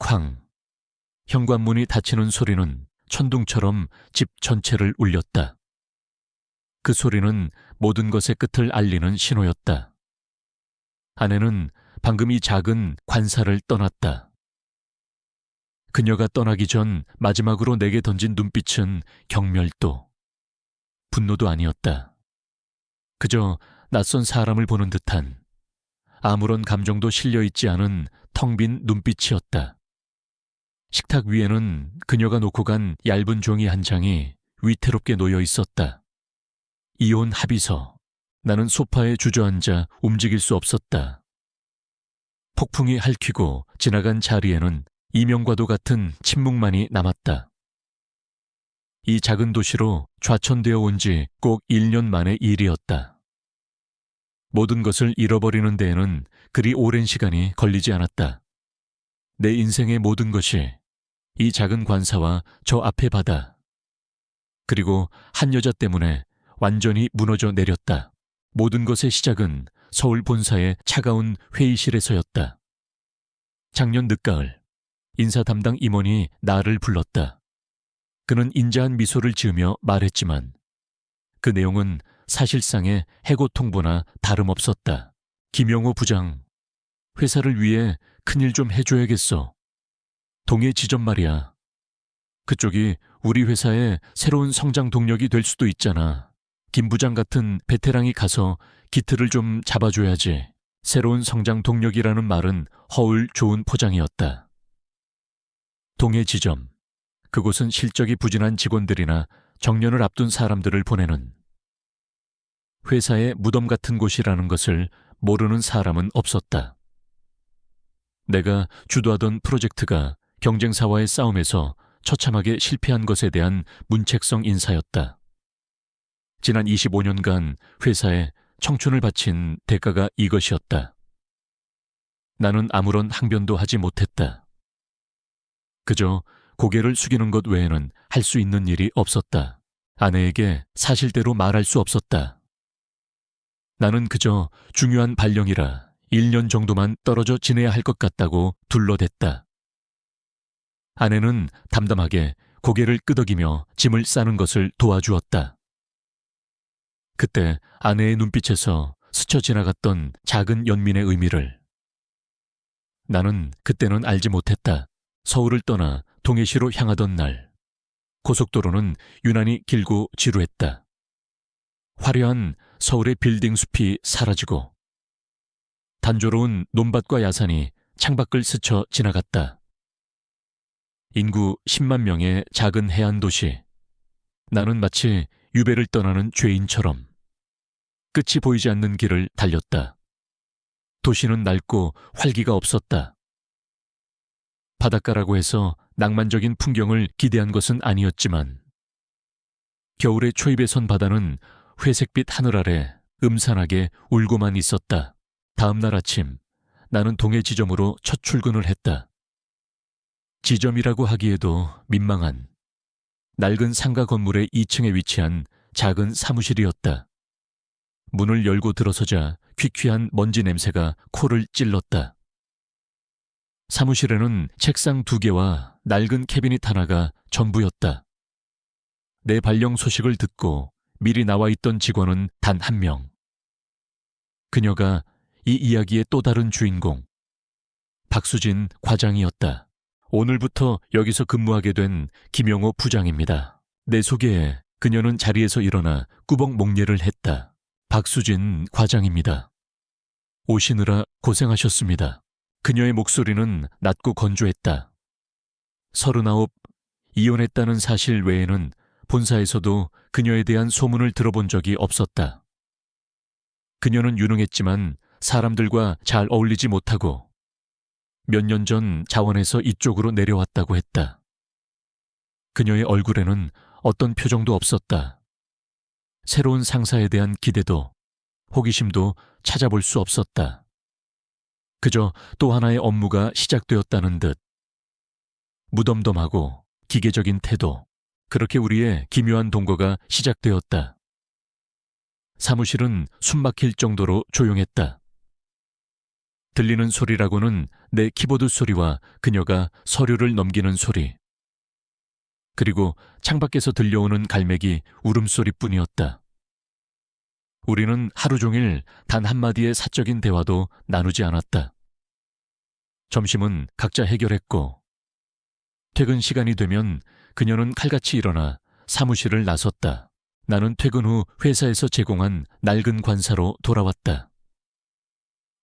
쾅! 현관문이 닫히는 소리는 천둥처럼 집 전체를 울렸다. 그 소리는 모든 것의 끝을 알리는 신호였다. 아내는 방금 이 작은 관사를 떠났다. 그녀가 떠나기 전 마지막으로 내게 던진 눈빛은 경멸도, 분노도 아니었다. 그저 낯선 사람을 보는 듯한 아무런 감정도 실려있지 않은 텅 빈 눈빛이었다. 식탁 위에는 그녀가 놓고 간 얇은 종이 한 장이 위태롭게 놓여 있었다. 이혼 합의서. 나는 소파에 주저앉아 움직일 수 없었다. 폭풍이 핥히고 지나간 자리에는 이명과도 같은 침묵만이 남았다. 이 작은 도시로 좌천되어 온 지 꼭 1년 만의 일이었다. 모든 것을 잃어버리는 데에는 그리 오랜 시간이 걸리지 않았다. 내 인생의 모든 것이 이 작은 관사와 저 앞의 바다, 그리고 한 여자 때문에 완전히 무너져 내렸다. 모든 것의 시작은 서울 본사의 차가운 회의실에서였다. 작년 늦가을, 인사 담당 임원이 나를 불렀다. 그는 인자한 미소를 지으며 말했지만 그 내용은 사실상의 해고 통보나 다름없었다. 김영호 부장, 회사를 위해 큰일 좀 해줘야겠어. 동해 지점 말이야. 그쪽이 우리 회사의 새로운 성장 동력이 될 수도 있잖아. 김 부장 같은 베테랑이 가서 기틀을 좀 잡아줘야지. 새로운 성장 동력이라는 말은 허울 좋은 포장이었다. 동해 지점, 그곳은 실적이 부진한 직원들이나 정년을 앞둔 사람들을 보내는 회사의 무덤 같은 곳이라는 것을 모르는 사람은 없었다. 내가 주도하던 프로젝트가 경쟁사와의 싸움에서 처참하게 실패한 것에 대한 문책성 인사였다. 지난 25년간 회사에 청춘을 바친 대가가 이것이었다. 나는 아무런 항변도 하지 못했다. 그저 고개를 숙이는 것 외에는 할 수 있는 일이 없었다. 아내에게 사실대로 말할 수 없었다. 나는 그저 중요한 발령이라 1년 정도만 떨어져 지내야 할 것 같다고 둘러댔다. 아내는 담담하게 고개를 끄덕이며 짐을 싸는 것을 도와주었다. 그때 아내의 눈빛에서 스쳐 지나갔던 작은 연민의 의미를 나는 그때는 알지 못했다. 서울을 떠나 동해시로 향하던 날, 고속도로는 유난히 길고 지루했다. 화려한 서울의 빌딩 숲이 사라지고 단조로운 논밭과 야산이 창밖을 스쳐 지나갔다. 인구 10만 명의 작은 해안 도시. 나는 마치 유배를 떠나는 죄인처럼 끝이 보이지 않는 길을 달렸다. 도시는 낡고 활기가 없었다. 바닷가라고 해서 낭만적인 풍경을 기대한 것은 아니었지만 겨울의 초입에 선 바다는 회색빛 하늘 아래 음산하게 울고만 있었다. 다음 날 아침 나는 동해 지점으로 첫 출근을 했다. 지점이라고 하기에도 민망한 낡은 상가 건물의 2층에 위치한 작은 사무실이었다. 문을 열고 들어서자 퀴퀴한 먼지 냄새가 코를 찔렀다. 사무실에는 책상 2개와 낡은 캐비닛 하나가 전부였다. 내 발령 소식을 듣고 미리 나와 있던 직원은 단 1명. 그녀가 이 이야기의 또 다른 주인공, 박수진 과장이었다. 오늘부터 여기서 근무하게 된 김영호 부장입니다. 내 소개에 그녀는 자리에서 일어나 꾸벅 목례를 했다. 박수진 과장입니다. 오시느라 고생하셨습니다. 그녀의 목소리는 낮고 건조했다. 39, 이혼했다는 사실 외에는 본사에서도 그녀에 대한 소문을 들어본 적이 없었다. 그녀는 유능했지만 사람들과 잘 어울리지 못하고 몇 년 전 자원에서 이쪽으로 내려왔다고 했다. 그녀의 얼굴에는 어떤 표정도 없었다. 새로운 상사에 대한 기대도, 호기심도 찾아볼 수 없었다. 그저 또 하나의 업무가 시작되었다는 듯 무덤덤하고 기계적인 태도, 그렇게 우리의 기묘한 동거가 시작되었다. 사무실은 숨막힐 정도로 조용했다. 들리는 소리라고는 내 키보드 소리와 그녀가 서류를 넘기는 소리, 그리고 창밖에서 들려오는 갈매기 울음소리뿐이었다. 우리는 하루 종일 단 한마디의 사적인 대화도 나누지 않았다. 점심은 각자 해결했고, 퇴근 시간이 되면 그녀는 칼같이 일어나 사무실을 나섰다. 나는 퇴근 후 회사에서 제공한 낡은 관사로 돌아왔다.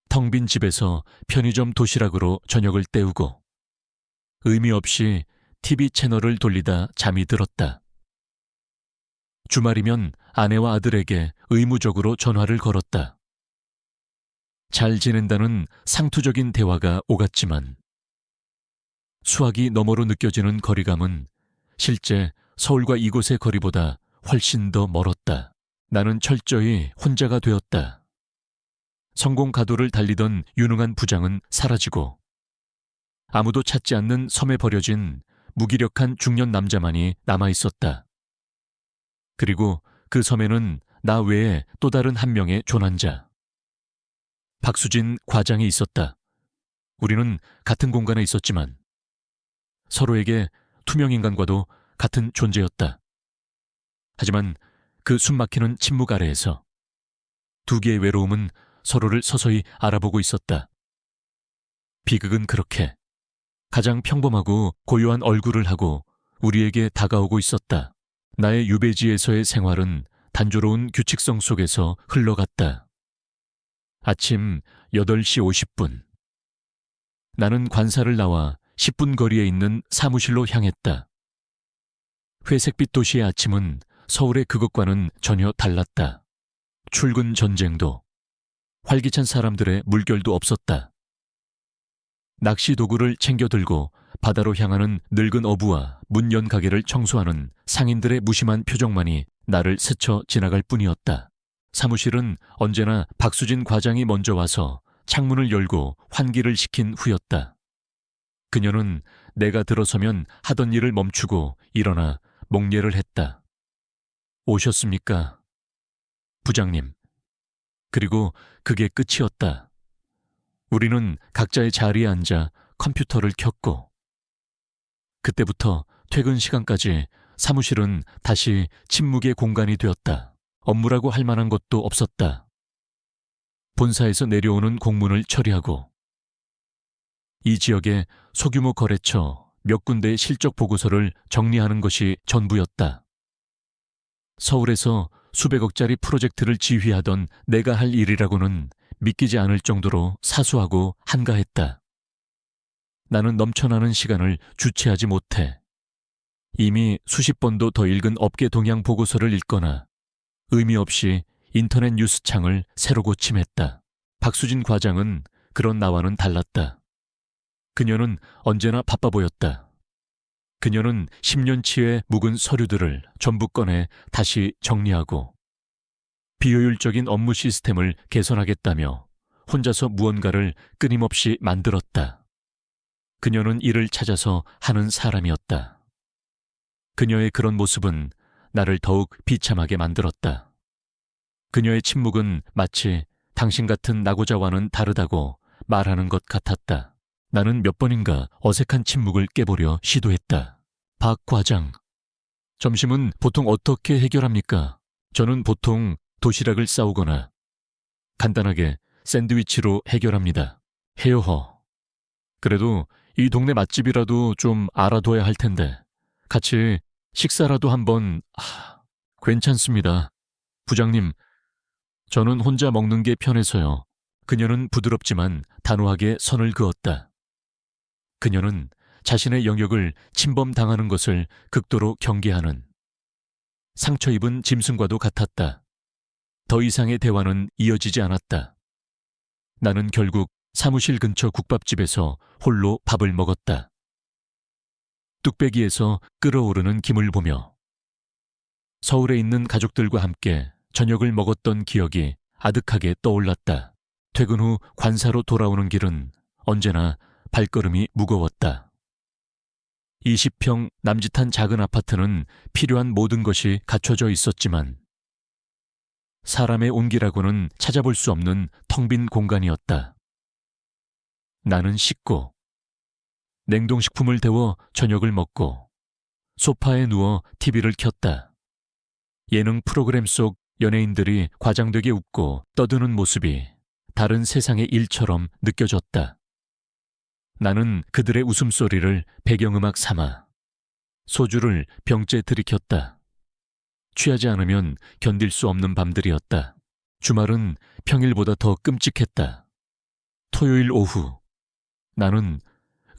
텅 빈 집에서 편의점 도시락으로 저녁을 때우고, 의미 없이 TV 채널을 돌리다 잠이 들었다. 주말이면 아내와 아들에게 의무적으로 전화를 걸었다. 잘 지낸다는 상투적인 대화가 오갔지만 수화기 너머로 느껴지는 거리감은 실제 서울과 이곳의 거리보다 훨씬 더 멀었다. 나는 철저히 혼자가 되었다. 성공 가도를 달리던 유능한 부장은 사라지고 아무도 찾지 않는 섬에 버려진 무기력한 중년 남자만이 남아있었다. 그리고 그 섬에는 나 외에 또 다른 한 명의 조난자, 박수진 과장이 있었다. 우리는 같은 공간에 있었지만 서로에게 투명인간과도 같은 존재였다. 하지만 그 숨막히는 침묵 아래에서 두 개의 외로움은 서로를 서서히 알아보고 있었다. 비극은 그렇게 가장 평범하고 고요한 얼굴을 하고 우리에게 다가오고 있었다. 나의 유배지에서의 생활은 단조로운 규칙성 속에서 흘러갔다. 아침 8시 50분. 나는 관사를 나와 10분 거리에 있는 사무실로 향했다. 회색빛 도시의 아침은 서울의 그것과는 전혀 달랐다. 출근 전쟁도, 활기찬 사람들의 물결도 없었다. 낚시 도구를 챙겨 들고 바다로 향하는 늙은 어부와 문 연 가게를 청소하는 상인들의 무심한 표정만이 나를 스쳐 지나갈 뿐이었다. 사무실은 언제나 박수진 과장이 먼저 와서 창문을 열고 환기를 시킨 후였다. 그녀는 내가 들어서면 하던 일을 멈추고 일어나 목례를 했다. 오셨습니까? 부장님. 그리고 그게 끝이었다. 우리는 각자의 자리에 앉아 컴퓨터를 켰고, 그때부터 퇴근 시간까지 사무실은 다시 침묵의 공간이 되었다. 업무라고 할 만한 것도 없었다. 본사에서 내려오는 공문을 처리하고, 이 지역의 소규모 거래처 몇 군데의 실적 보고서를 정리하는 것이 전부였다. 서울에서 수백억짜리 프로젝트를 지휘하던 내가 할 일이라고는 믿기지 않을 정도로 사소하고 한가했다. 나는 넘쳐나는 시간을 주체하지 못해 이미 수십 번도 더 읽은 업계 동향 보고서를 읽거나 의미 없이 인터넷 뉴스창을 새로 고침했다. 박수진 과장은 그런 나와는 달랐다. 그녀는 언제나 바빠 보였다. 그녀는 10년치의 묵은 서류들을 전부 꺼내 다시 정리하고 비효율적인 업무 시스템을 개선하겠다며 혼자서 무언가를 끊임없이 만들었다. 그녀는 일을 찾아서 하는 사람이었다. 그녀의 그런 모습은 나를 더욱 비참하게 만들었다. 그녀의 침묵은 마치 당신 같은 낙오자와는 다르다고 말하는 것 같았다. 나는 몇 번인가 어색한 침묵을 깨보려 시도했다. 박 과장, 점심은 보통 어떻게 해결합니까? 저는 보통 도시락을 싸오거나 간단하게 샌드위치로 해결합니다. 헤어허. 그래도 이 동네 맛집이라도 좀 알아둬야 할 텐데 같이 식사라도 한번... 괜찮습니다. 부장님, 저는 혼자 먹는 게 편해서요. 그녀는 부드럽지만 단호하게 선을 그었다. 그녀는 자신의 영역을 침범당하는 것을 극도로 경계하는 상처 입은 짐승과도 같았다. 더 이상의 대화는 이어지지 않았다. 나는 결국 사무실 근처 국밥집에서 홀로 밥을 먹었다. 뚝배기에서 끓어오르는 김을 보며 서울에 있는 가족들과 함께 저녁을 먹었던 기억이 아득하게 떠올랐다. 퇴근 후 관사로 돌아오는 길은 언제나 발걸음이 무거웠다. 20평 남짓한 작은 아파트는 필요한 모든 것이 갖춰져 있었지만 사람의 온기라고는 찾아볼 수 없는 텅 빈 공간이었다. 나는 씻고 냉동식품을 데워 저녁을 먹고 소파에 누워 TV를 켰다. 예능 프로그램 속 연예인들이 과장되게 웃고 떠드는 모습이 다른 세상의 일처럼 느껴졌다. 나는 그들의 웃음소리를 배경음악 삼아 소주를 병째 들이켰다. 취하지 않으면 견딜 수 없는 밤들이었다. 주말은 평일보다 더 끔찍했다. 토요일 오후, 나는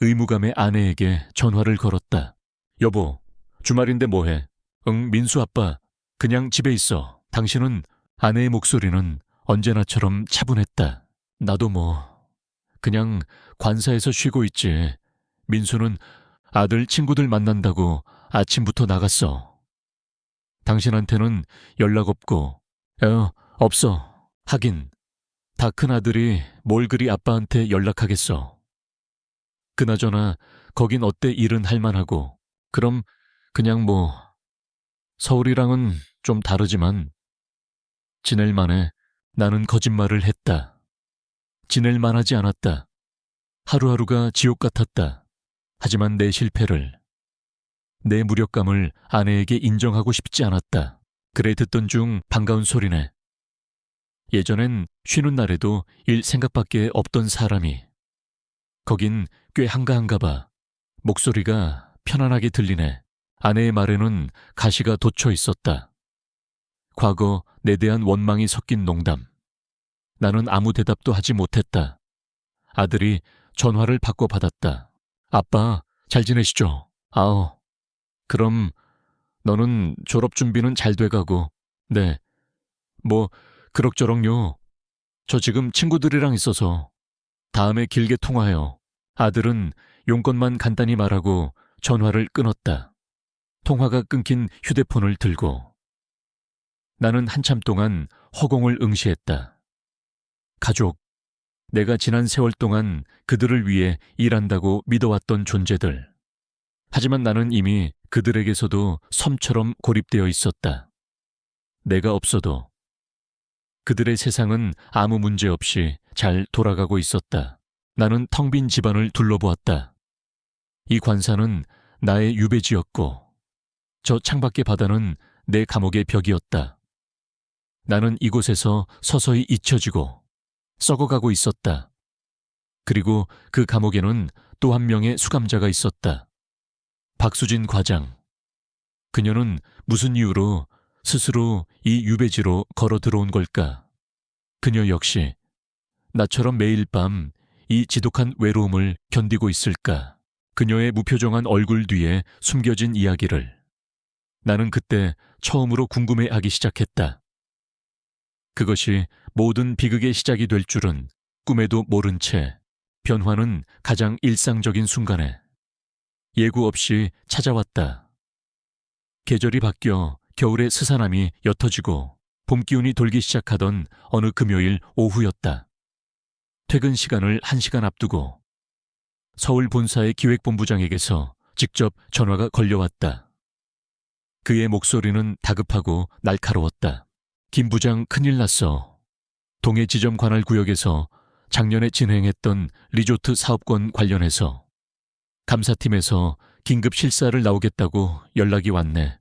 의무감에 아내에게 전화를 걸었다. 여보, 주말인데 뭐해? 응, 민수 아빠, 그냥 집에 있어. 당신은? 아내의 목소리는 언제나처럼 차분했다. 나도 그냥 관사에서 쉬고 있지. 민수는 아들 친구들 만난다고 아침부터 나갔어. 당신한테는 연락 없고, 없어. 하긴, 다 큰 아들이 뭘 그리 아빠한테 연락하겠어. 그나저나, 거긴 어때 일은 할만하고, 그럼 그냥 서울이랑은 좀 다르지만, 지낼 만해. 나는 거짓말을 했다. 지낼 만하지 않았다. 하루하루가 지옥 같았다. 하지만 내 실패를, 내 무력감을 아내에게 인정하고 싶지 않았다. 그래 듣던 중 반가운 소리네. 예전엔 쉬는 날에도 일 생각밖에 없던 사람이 거긴 꽤 한가한가 봐. 목소리가 편안하게 들리네. 아내의 말에는 가시가 돋쳐 있었다. 과거 내 대한 원망이 섞인 농담. 나는 아무 대답도 하지 못했다. 아들이 전화를 바꿔 받았다. 아빠, 잘 지내시죠? 그럼 너는 졸업 준비는 잘 돼가고. 네. 그럭저럭요. 저 지금 친구들이랑 있어서 다음에 길게 통화해요. 아들은 용건만 간단히 말하고 전화를 끊었다. 통화가 끊긴 휴대폰을 들고 나는 한참 동안 허공을 응시했다. 가족, 내가 지난 세월 동안 그들을 위해 일한다고 믿어왔던 존재들. 하지만 나는 이미 그들에게서도 섬처럼 고립되어 있었다. 내가 없어도 그들의 세상은 아무 문제 없이 잘 돌아가고 있었다. 나는 텅 빈 집안을 둘러보았다. 이 관사는 나의 유배지였고 저 창밖의 바다는 내 감옥의 벽이었다. 나는 이곳에서 서서히 잊혀지고 썩어가고 있었다. 그리고 그 감옥에는 또 한 명의 수감자가 있었다. 박수진 과장. 그녀는 무슨 이유로 스스로 이 유배지로 걸어 들어온 걸까? 그녀 역시 나처럼 매일 밤 이 지독한 외로움을 견디고 있을까? 그녀의 무표정한 얼굴 뒤에 숨겨진 이야기를 나는 그때 처음으로 궁금해하기 시작했다. 그것이 모든 비극의 시작이 될 줄은 꿈에도 모른 채 변화는 가장 일상적인 순간에 예고 없이 찾아왔다. 계절이 바뀌어 겨울의 스산함이 옅어지고 봄 기운이 돌기 시작하던 어느 금요일 오후였다. 퇴근 시간을 1시간 앞두고 서울 본사의 기획본부장에게서 직접 전화가 걸려왔다. 그의 목소리는 다급하고 날카로웠다. 김 부장 큰일 났어. 동해 지점 관할 구역에서 작년에 진행했던 리조트 사업권 관련해서 감사팀에서 긴급 실사를 나오겠다고 연락이 왔네.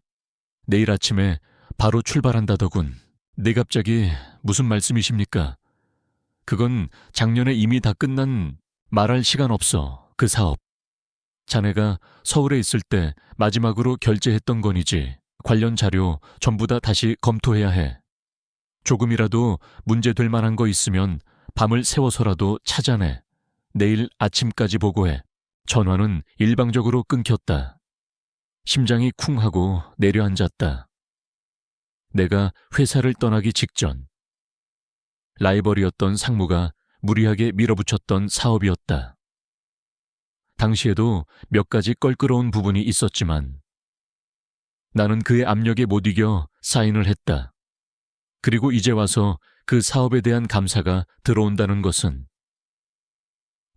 내일 아침에 바로 출발한다더군. 네, 갑자기 무슨 말씀이십니까? 그건 작년에 이미 다 끝난, 말할 시간 없어. 그 사업. 자네가 서울에 있을 때 마지막으로 결제했던 건이지. 관련 자료 전부 다 다시 검토해야 해. 조금이라도 문제될 만한 거 있으면 밤을 새워서라도 찾아내. 내일 아침까지 보고해. 전화는 일방적으로 끊겼다. 심장이 쿵 하고 내려앉았다. 내가 회사를 떠나기 직전 라이벌이었던 상무가 무리하게 밀어붙였던 사업이었다. 당시에도 몇 가지 껄끄러운 부분이 있었지만 나는 그의 압력에 못 이겨 사인을 했다. 그리고 이제 와서 그 사업에 대한 감사가 들어온다는 것은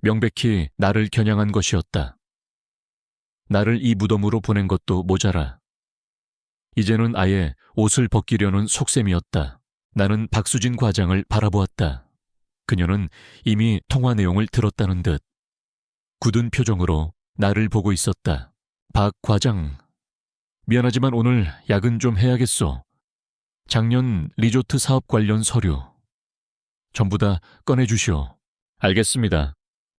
명백히 나를 겨냥한 것이었다. 나를 이 무덤으로 보낸 것도 모자라. 이제는 아예 옷을 벗기려는 속셈이었다. 나는 박수진 과장을 바라보았다. 그녀는 이미 통화 내용을 들었다는 듯 굳은 표정으로 나를 보고 있었다. 박 과장, 미안하지만 오늘 야근 좀 해야겠어. 작년 리조트 사업 관련 서류 전부 다 꺼내주시오. 알겠습니다.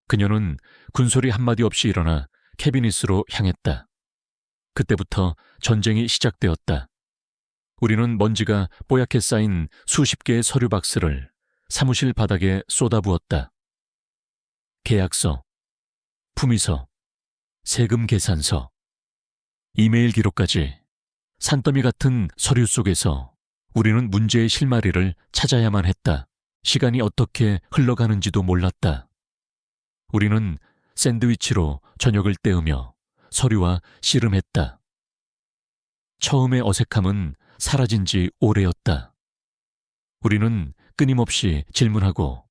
그녀는 군소리 한마디 없이 일어나 캐비닛으로 향했다. 그때부터 전쟁이 시작되었다. 우리는 먼지가 뽀얗게 쌓인 수십 개의 서류 박스를 사무실 바닥에 쏟아부었다. 계약서, 품위서, 세금 계산서, 이메일 기록까지 산더미 같은 서류 속에서 우리는 문제의 실마리를 찾아야만 했다. 시간이 어떻게 흘러가는지도 몰랐다. 우리는 샌드위치로 저녁을 때우며 서류와 씨름했다. 처음의 어색함은 사라진 지 오래였다. 우리는 끊임없이 질문하고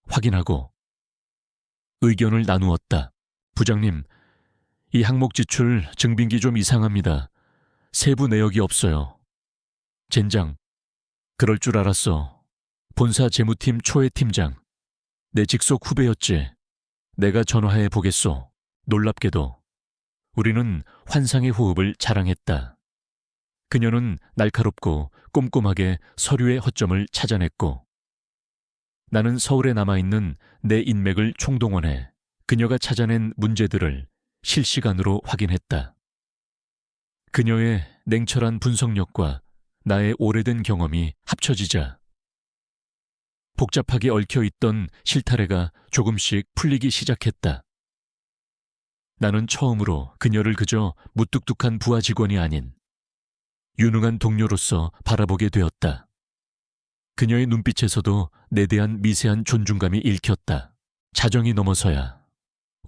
확인하고 의견을 나누었다. 부장님, 이 항목 지출 증빙기 좀 이상합니다. 세부 내역이 없어요. 젠장, 그럴 줄 알았어. 본사 재무팀 초회 팀장. 내 직속 후배였지. 내가 전화해 보겠소. 놀랍게도 우리는 환상의 호흡을 자랑했다. 그녀는 날카롭고 꼼꼼하게 서류의 허점을 찾아냈고 나는 서울에 남아있는 내 인맥을 총동원해 그녀가 찾아낸 문제들을 실시간으로 확인했다. 그녀의 냉철한 분석력과 나의 오래된 경험이 합쳐지자 복잡하게 얽혀있던 실타래가 조금씩 풀리기 시작했다. 나는 처음으로 그녀를 그저 무뚝뚝한 부하 직원이 아닌 유능한 동료로서 바라보게 되었다. 그녀의 눈빛에서도 내 대한 미세한 존중감이 읽혔다. 자정이 넘어서야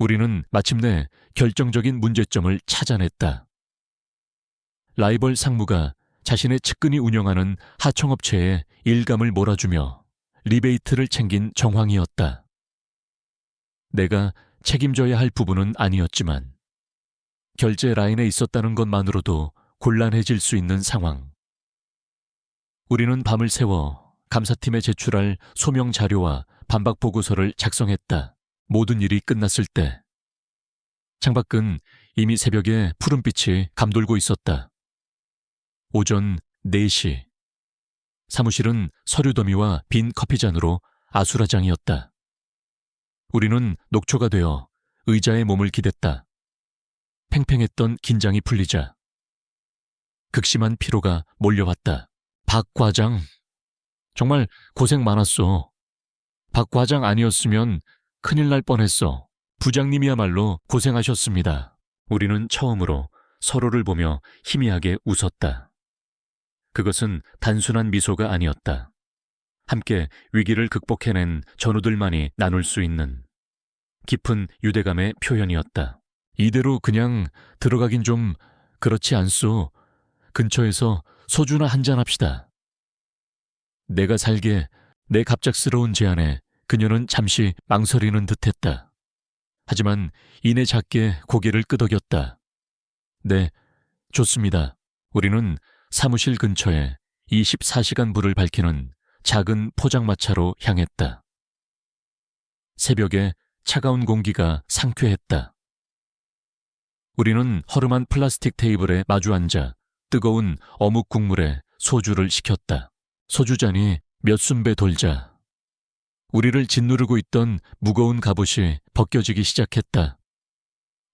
우리는 마침내 결정적인 문제점을 찾아냈다. 라이벌 상무가 자신의 측근이 운영하는 하청업체에 일감을 몰아주며 리베이트를 챙긴 정황이었다. 내가 책임져야 할 부분은 아니었지만 결제 라인에 있었다는 것만으로도 곤란해질 수 있는 상황. 우리는 밤을 새워 감사팀에 제출할 소명 자료와 반박 보고서를 작성했다. 모든 일이 끝났을 때 창밖은 이미 새벽에 푸른빛이 감돌고 있었다. 오전 4시. 사무실은 서류 더미와 빈 커피잔으로 아수라장이었다. 우리는 녹초가 되어 의자에 몸을 기댔다. 팽팽했던 긴장이 풀리자 극심한 피로가 몰려왔다. 박 과장, 정말 고생 많았어. 박 과장 아니었으면 큰일 날 뻔했어. 부장님이야말로 고생하셨습니다. 우리는 처음으로 서로를 보며 희미하게 웃었다. 그것은 단순한 미소가 아니었다. 함께 위기를 극복해낸 전우들만이 나눌 수 있는 깊은 유대감의 표현이었다. 이대로 그냥 들어가긴 좀 그렇지 않소. 근처에서 소주나 한잔 합시다. 내가 살게 내 갑작스러운 제안에 그녀는 잠시 망설이는 듯했다. 하지만 이내 작게 고개를 끄덕였다. 네, 좋습니다. 우리는 사무실 근처에 24시간 불을 밝히는 작은 포장마차로 향했다. 새벽에 차가운 공기가 상쾌했다. 우리는 허름한 플라스틱 테이블에 마주 앉아 뜨거운 어묵 국물에 소주를 시켰다. 소주잔이 몇 순배 돌자 우리를 짓누르고 있던 무거운 갑옷이 벗겨지기 시작했다.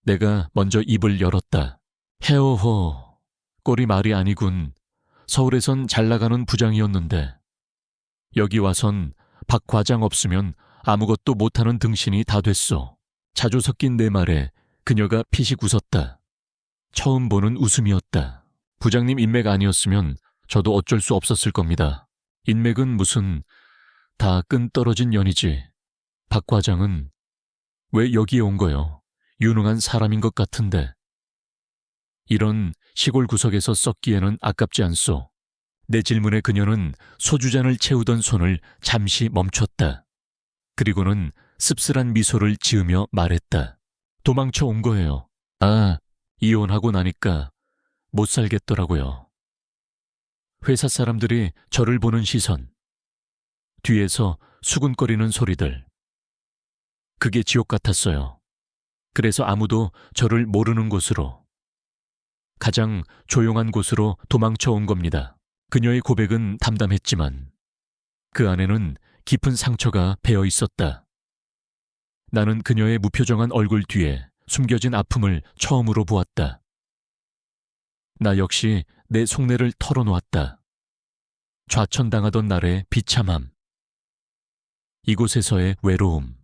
내가 먼저 입을 열었다. 헤어호, 꼴이 말이 아니군. 서울에선 잘 나가는 부장이었는데 여기 와선 박 과장 없으면 아무것도 못하는 등신이 다 됐어. 자주 섞인 내 말에 그녀가 피식 웃었다. 처음 보는 웃음이었다. 부장님 인맥 아니었으면 저도 어쩔 수 없었을 겁니다. 인맥은 무슨 다 끈 떨어진 연이지. 박 과장은 왜 여기에 온 거요? 유능한 사람인 것 같은데. 이런 시골 구석에서 썩기에는 아깝지 않소. 내 질문에 그녀는 소주잔을 채우던 손을 잠시 멈췄다. 그리고는 씁쓸한 미소를 지으며 말했다. 도망쳐 온 거예요. 아, 이혼하고 나니까 못 살겠더라고요. 회사 사람들이 저를 보는 시선, 뒤에서 수군거리는 소리들. 그게 지옥 같았어요. 그래서 아무도 저를 모르는 곳으로, 가장 조용한 곳으로 도망쳐 온 겁니다. 그녀의 고백은 담담했지만 그 안에는 깊은 상처가 배어 있었다. 나는 그녀의 무표정한 얼굴 뒤에 숨겨진 아픔을 처음으로 보았다. 나 역시 내 속내를 털어놓았다. 좌천당하던 날의 비참함, 이곳에서의 외로움,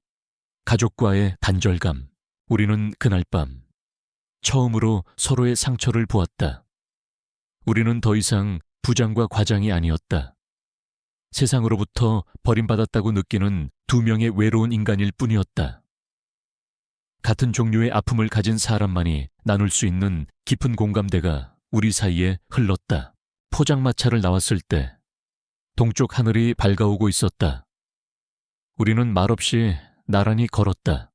가족과의 단절감. 우리는 그날 밤 처음으로 서로의 상처를 보았다. 우리는 더 이상 부장과 과장이 아니었다. 세상으로부터 버림받았다고 느끼는 두 명의 외로운 인간일 뿐이었다. 같은 종류의 아픔을 가진 사람만이 나눌 수 있는 깊은 공감대가 우리 사이에 흘렀다. 포장마차를 나왔을 때 동쪽 하늘이 밝아오고 있었다. 우리는 말없이 나란히 걸었다.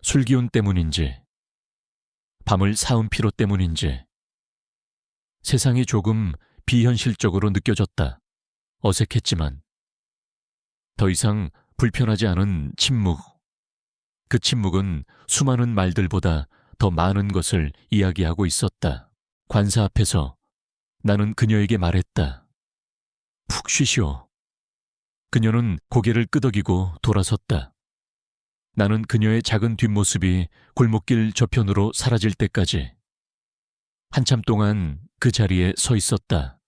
술기운 때문인지, 밤을 사은 피로 때문인지 세상이 조금 비현실적으로 느껴졌다. 어색했지만 더 이상 불편하지 않은 침묵. 그 침묵은 수많은 말들보다 더 많은 것을 이야기하고 있었다. 관사 앞에서 나는 그녀에게 말했다. 푹 쉬시오. 그녀는 고개를 끄덕이고 돌아섰다. 나는 그녀의 작은 뒷모습이 골목길 저편으로 사라질 때까지 한참 동안 그 자리에 서 있었다.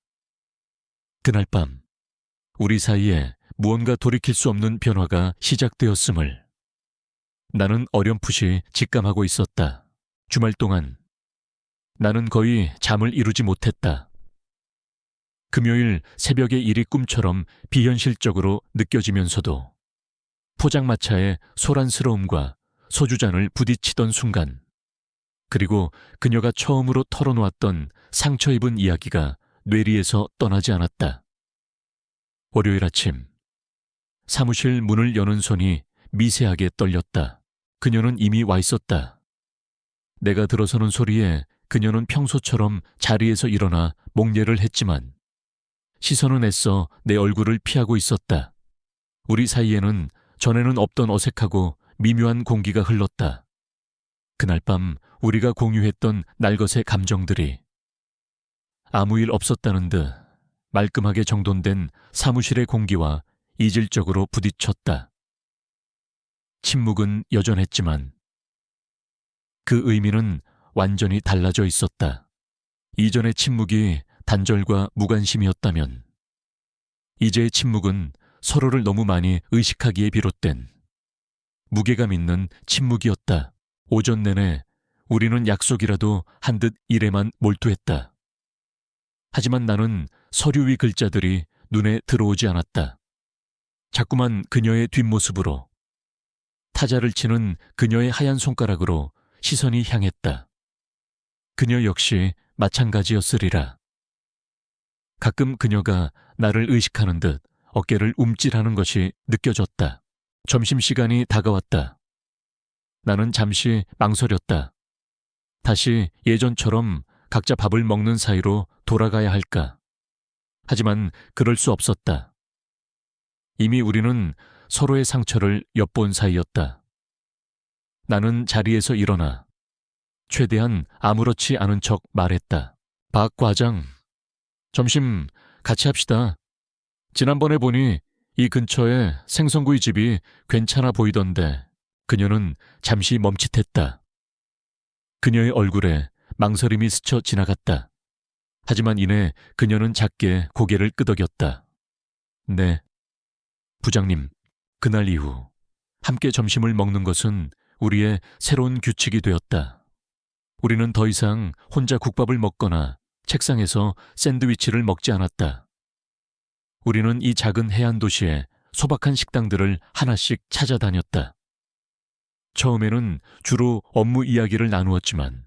그날 밤 우리 사이에 무언가 돌이킬 수 없는 변화가 시작되었음을 나는 어렴풋이 직감하고 있었다. 주말 동안 나는 거의 잠을 이루지 못했다. 금요일 새벽의 일이 꿈처럼 비현실적으로 느껴지면서도 포장마차의 소란스러움과 소주잔을 부딪히던 순간, 그리고 그녀가 처음으로 털어놓았던 상처 입은 이야기가 뇌리에서 떠나지 않았다. 월요일 아침, 사무실 문을 여는 손이 미세하게 떨렸다. 그녀는 이미 와 있었다. 내가 들어서는 소리에 그녀는 평소처럼 자리에서 일어나 목례를 했지만 시선은 애써 내 얼굴을 피하고 있었다. 우리 사이에는 전에는 없던 어색하고 미묘한 공기가 흘렀다. 그날 밤 우리가 공유했던 날것의 감정들이 아무 일 없었다는 듯 말끔하게 정돈된 사무실의 공기와 이질적으로 부딪혔다. 침묵은 여전했지만 그 의미는 완전히 달라져 있었다. 이전의 침묵이 단절과 무관심이었다면 이제의 침묵은 서로를 너무 많이 의식하기에 비롯된 무게감 있는 침묵이었다. 오전 내내 우리는 약속이라도 한 듯 일에만 몰두했다. 하지만 나는 서류 위 글자들이 눈에 들어오지 않았다. 자꾸만 그녀의 뒷모습으로, 타자를 치는 그녀의 하얀 손가락으로 시선이 향했다. 그녀 역시 마찬가지였으리라. 가끔 그녀가 나를 의식하는 듯 어깨를 움찔하는 것이 느껴졌다. 점심시간이 다가왔다. 나는 잠시 망설였다. 다시 예전처럼 각자 밥을 먹는 사이로 돌아가야 할까? 하지만 그럴 수 없었다. 이미 우리는 서로의 상처를 엿본 사이였다. 나는 자리에서 일어나 최대한 아무렇지 않은 척 말했다. 박 과장, 점심 같이 합시다. 지난번에 보니 이 근처에 생선구이 집이 괜찮아 보이던데. 그녀는 잠시 멈칫했다. 그녀의 얼굴에 망설임이 스쳐 지나갔다. 하지만 이내 그녀는 작게 고개를 끄덕였다. 네, 부장님, 그날 이후 함께 점심을 먹는 것은 우리의 새로운 규칙이 되었다. 우리는 더 이상 혼자 국밥을 먹거나 책상에서 샌드위치를 먹지 않았다. 우리는 이 작은 해안 도시에 소박한 식당들을 하나씩 찾아다녔다. 처음에는 주로 업무 이야기를 나누었지만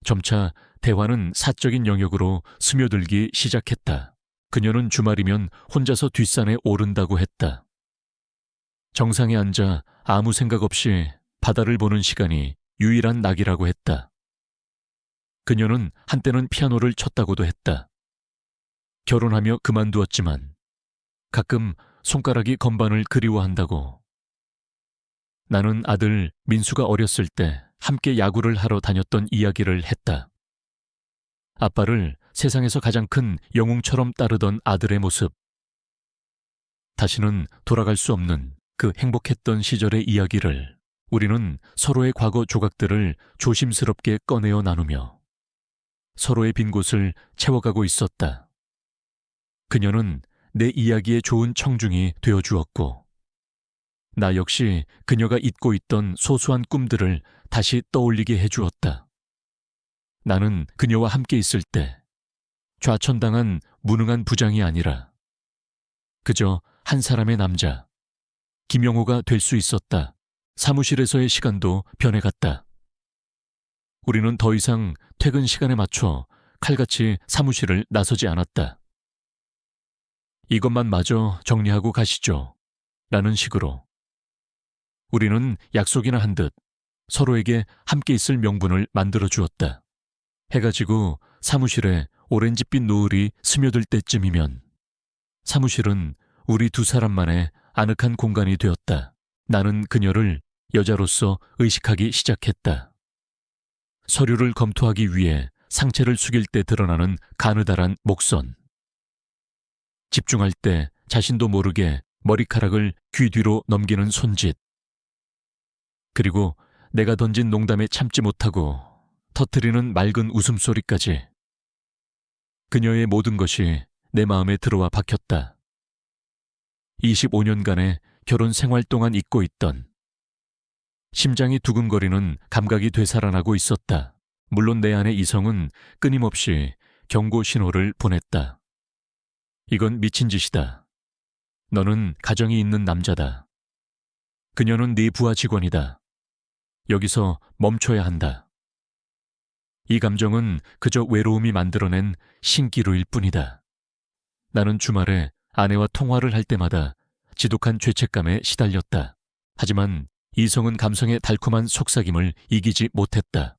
점차 대화는 사적인 영역으로 스며들기 시작했다. 그녀는 주말이면 혼자서 뒷산에 오른다고 했다. 정상에 앉아 아무 생각 없이 바다를 보는 시간이 유일한 낙이라고 했다. 그녀는 한때는 피아노를 쳤다고도 했다. 결혼하며 그만두었지만 가끔 손가락이 건반을 그리워한다고. 나는 아들 민수가 어렸을 때 함께 야구를 하러 다녔던 이야기를 했다. 아빠를 세상에서 가장 큰 영웅처럼 따르던 아들의 모습. 다시는 돌아갈 수 없는 그 행복했던 시절의 이야기를 우리는 서로의 과거 조각들을 조심스럽게 꺼내어 나누며 서로의 빈 곳을 채워가고 있었다. 그녀는 내 이야기의 좋은 청중이 되어주었고 나 역시 그녀가 잊고 있던 소소한 꿈들을 다시 떠올리게 해주었다. 나는 그녀와 함께 있을 때 좌천당한 무능한 부장이 아니라 그저 한 사람의 남자, 김영호가 될 수 있었다. 사무실에서의 시간도 변해갔다. 우리는 더 이상 퇴근 시간에 맞춰 칼같이 사무실을 나서지 않았다. 이것만 마저 정리하고 가시죠. 라는 식으로. 우리는 약속이나 한 듯 서로에게 함께 있을 명분을 만들어 주었다. 해가 지고 사무실에 오렌지빛 노을이 스며들 때쯤이면 사무실은 우리 두 사람만의 아늑한 공간이 되었다. 나는 그녀를 여자로서 의식하기 시작했다. 서류를 검토하기 위해 상체를 숙일 때 드러나는 가느다란 목선. 집중할 때 자신도 모르게 머리카락을 귀 뒤로 넘기는 손짓. 그리고 내가 던진 농담에 참지 못하고 터뜨리는 맑은 웃음소리까지. 그녀의 모든 것이 내 마음에 들어와 박혔다. 25년간의 결혼 생활 동안 잊고 있던 심장이 두근거리는 감각이 되살아나고 있었다. 물론 내 안의 이성은 끊임없이 경고 신호를 보냈다. 이건 미친 짓이다. 너는 가정이 있는 남자다. 그녀는 네 부하 직원이다. 여기서 멈춰야 한다. 이 감정은 그저 외로움이 만들어낸 신기루일 뿐이다. 나는 주말에 아내와 통화를 할 때마다 지독한 죄책감에 시달렸다. 하지만 이성은 감성의 달콤한 속삭임을 이기지 못했다.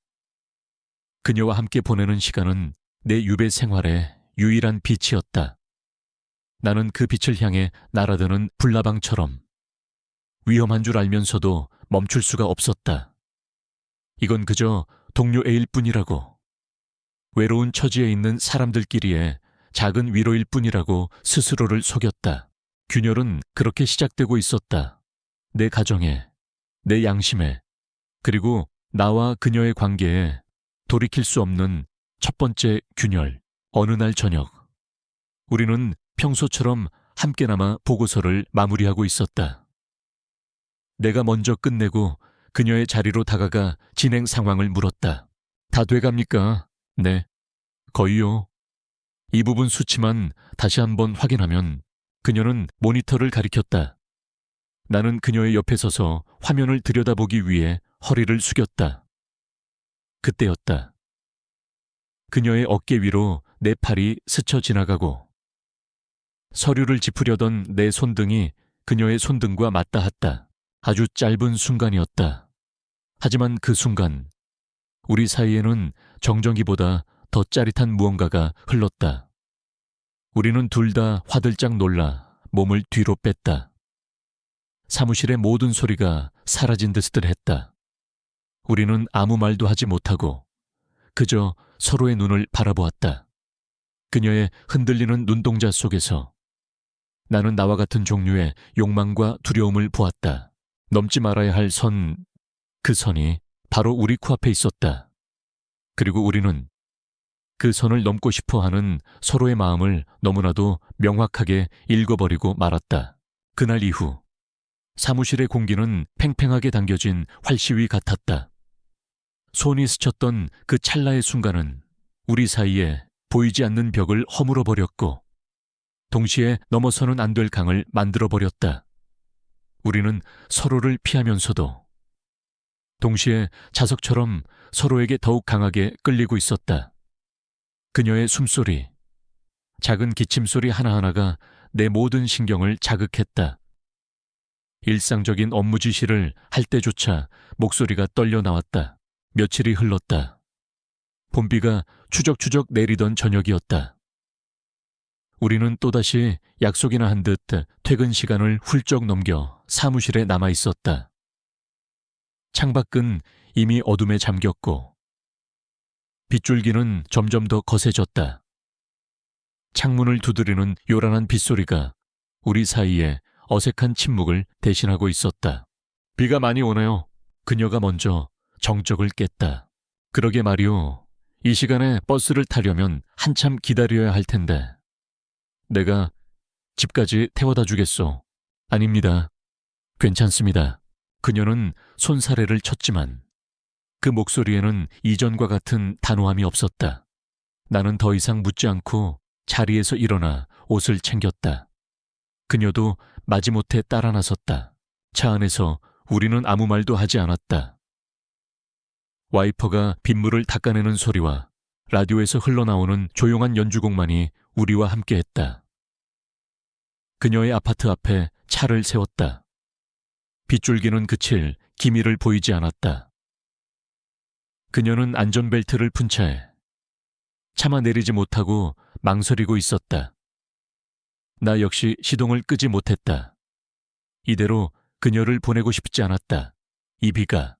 그녀와 함께 보내는 시간은 내 유배 생활의 유일한 빛이었다. 나는 그 빛을 향해 날아드는 불나방처럼 위험한 줄 알면서도 멈출 수가 없었다. 이건 그저 동료애일 뿐이라고, 외로운 처지에 있는 사람들끼리의 작은 위로일 뿐이라고 스스로를 속였다. 균열은 그렇게 시작되고 있었다. 내 가정에, 내 양심에, 그리고 나와 그녀의 관계에 돌이킬 수 없는 첫 번째 균열. 어느 날 저녁, 우리는 평소처럼 함께 남아 보고서를 마무리하고 있었다. 내가 먼저 끝내고 그녀의 자리로 다가가 진행 상황을 물었다. 다 돼갑니까? 네. 거의요. 이 부분 수치만 다시 한번 확인하면. 그녀는 모니터를 가리켰다. 나는 그녀의 옆에 서서 화면을 들여다보기 위해 허리를 숙였다. 그때였다. 그녀의 어깨 위로 내 팔이 스쳐 지나가고 서류를 짚으려던 내 손등이 그녀의 손등과 맞닿았다. 아주 짧은 순간이었다. 하지만 그 순간 우리 사이에는 정전기보다 더 짜릿한 무언가가 흘렀다. 우리는 둘 다 화들짝 놀라 몸을 뒤로 뺐다. 사무실의 모든 소리가 사라진 듯을 했다. 우리는 아무 말도 하지 못하고 그저 서로의 눈을 바라보았다. 그녀의 흔들리는 눈동자 속에서 나는 나와 같은 종류의 욕망과 두려움을 보았다. 넘지 말아야 할 선, 그 선이 바로 우리 코앞에 있었다. 그리고 우리는 그 선을 넘고 싶어 하는 서로의 마음을 너무나도 명확하게 읽어버리고 말았다. 그날 이후 사무실의 공기는 팽팽하게 당겨진 활시위 같았다. 손이 스쳤던 그 찰나의 순간은 우리 사이에 보이지 않는 벽을 허물어버렸고 동시에 넘어서는 안 될 강을 만들어버렸다. 우리는 서로를 피하면서도 동시에 자석처럼 서로에게 더욱 강하게 끌리고 있었다. 그녀의 숨소리, 작은 기침소리 하나하나가 내 모든 신경을 자극했다. 일상적인 업무 지시를 할 때조차 목소리가 떨려 나왔다. 며칠이 흘렀다. 봄비가 추적추적 내리던 저녁이었다. 우리는 또다시 약속이나 한 듯 퇴근 시간을 훌쩍 넘겨 사무실에 남아 있었다. 창밖은 이미 어둠에 잠겼고 빗줄기는 점점 더 거세졌다. 창문을 두드리는 요란한 빗소리가 우리 사이에 어색한 침묵을 대신하고 있었다. 비가 많이 오네요. 그녀가 먼저 정적을 깼다. 그러게 말이오. 이 시간에 버스를 타려면 한참 기다려야 할 텐데. 내가 집까지 태워다 주겠소. 아닙니다. 괜찮습니다. 그녀는 손사래를 쳤지만 그 목소리에는 이전과 같은 단호함이 없었다. 나는 더 이상 묻지 않고 자리에서 일어나 옷을 챙겼다. 그녀도 마지못해 따라 나섰다. 차 안에서 우리는 아무 말도 하지 않았다. 와이퍼가 빗물을 닦아내는 소리와 라디오에서 흘러나오는 조용한 연주곡만이 우리와 함께했다. 그녀의 아파트 앞에 차를 세웠다. 빗줄기는 그칠 기미를 보이지 않았다. 그녀는 안전벨트를 푼 채 차마 내리지 못하고 망설이고 있었다. 나 역시 시동을 끄지 못했다. 이대로 그녀를 보내고 싶지 않았다. 이 비가.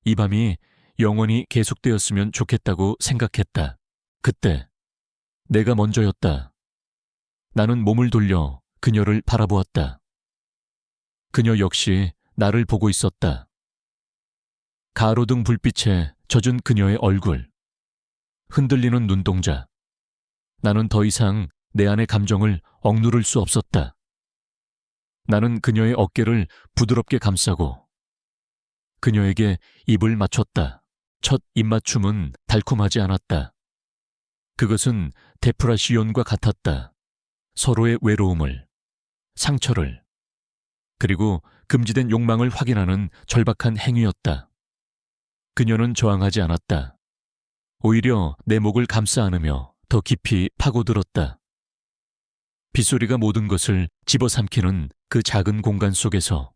이 밤이 영원히 계속되었으면 좋겠다고 생각했다. 그때 내가 먼저였다. 나는 몸을 돌려 그녀를 바라보았다. 그녀 역시 나를 보고 있었다. 가로등 불빛에 젖은 그녀의 얼굴, 흔들리는 눈동자. 나는 더 이상 내 안의 감정을 억누를 수 없었다. 나는 그녀의 어깨를 부드럽게 감싸고 그녀에게 입을 맞췄다. 첫 입맞춤은 달콤하지 않았다. 그것은 데프라시온과 같았다. 서로의 외로움을, 상처를, 그리고 금지된 욕망을 확인하는 절박한 행위였다. 그녀는 저항하지 않았다. 오히려 내 목을 감싸 안으며 더 깊이 파고들었다. 빗소리가 모든 것을 집어삼키는 그 작은 공간 속에서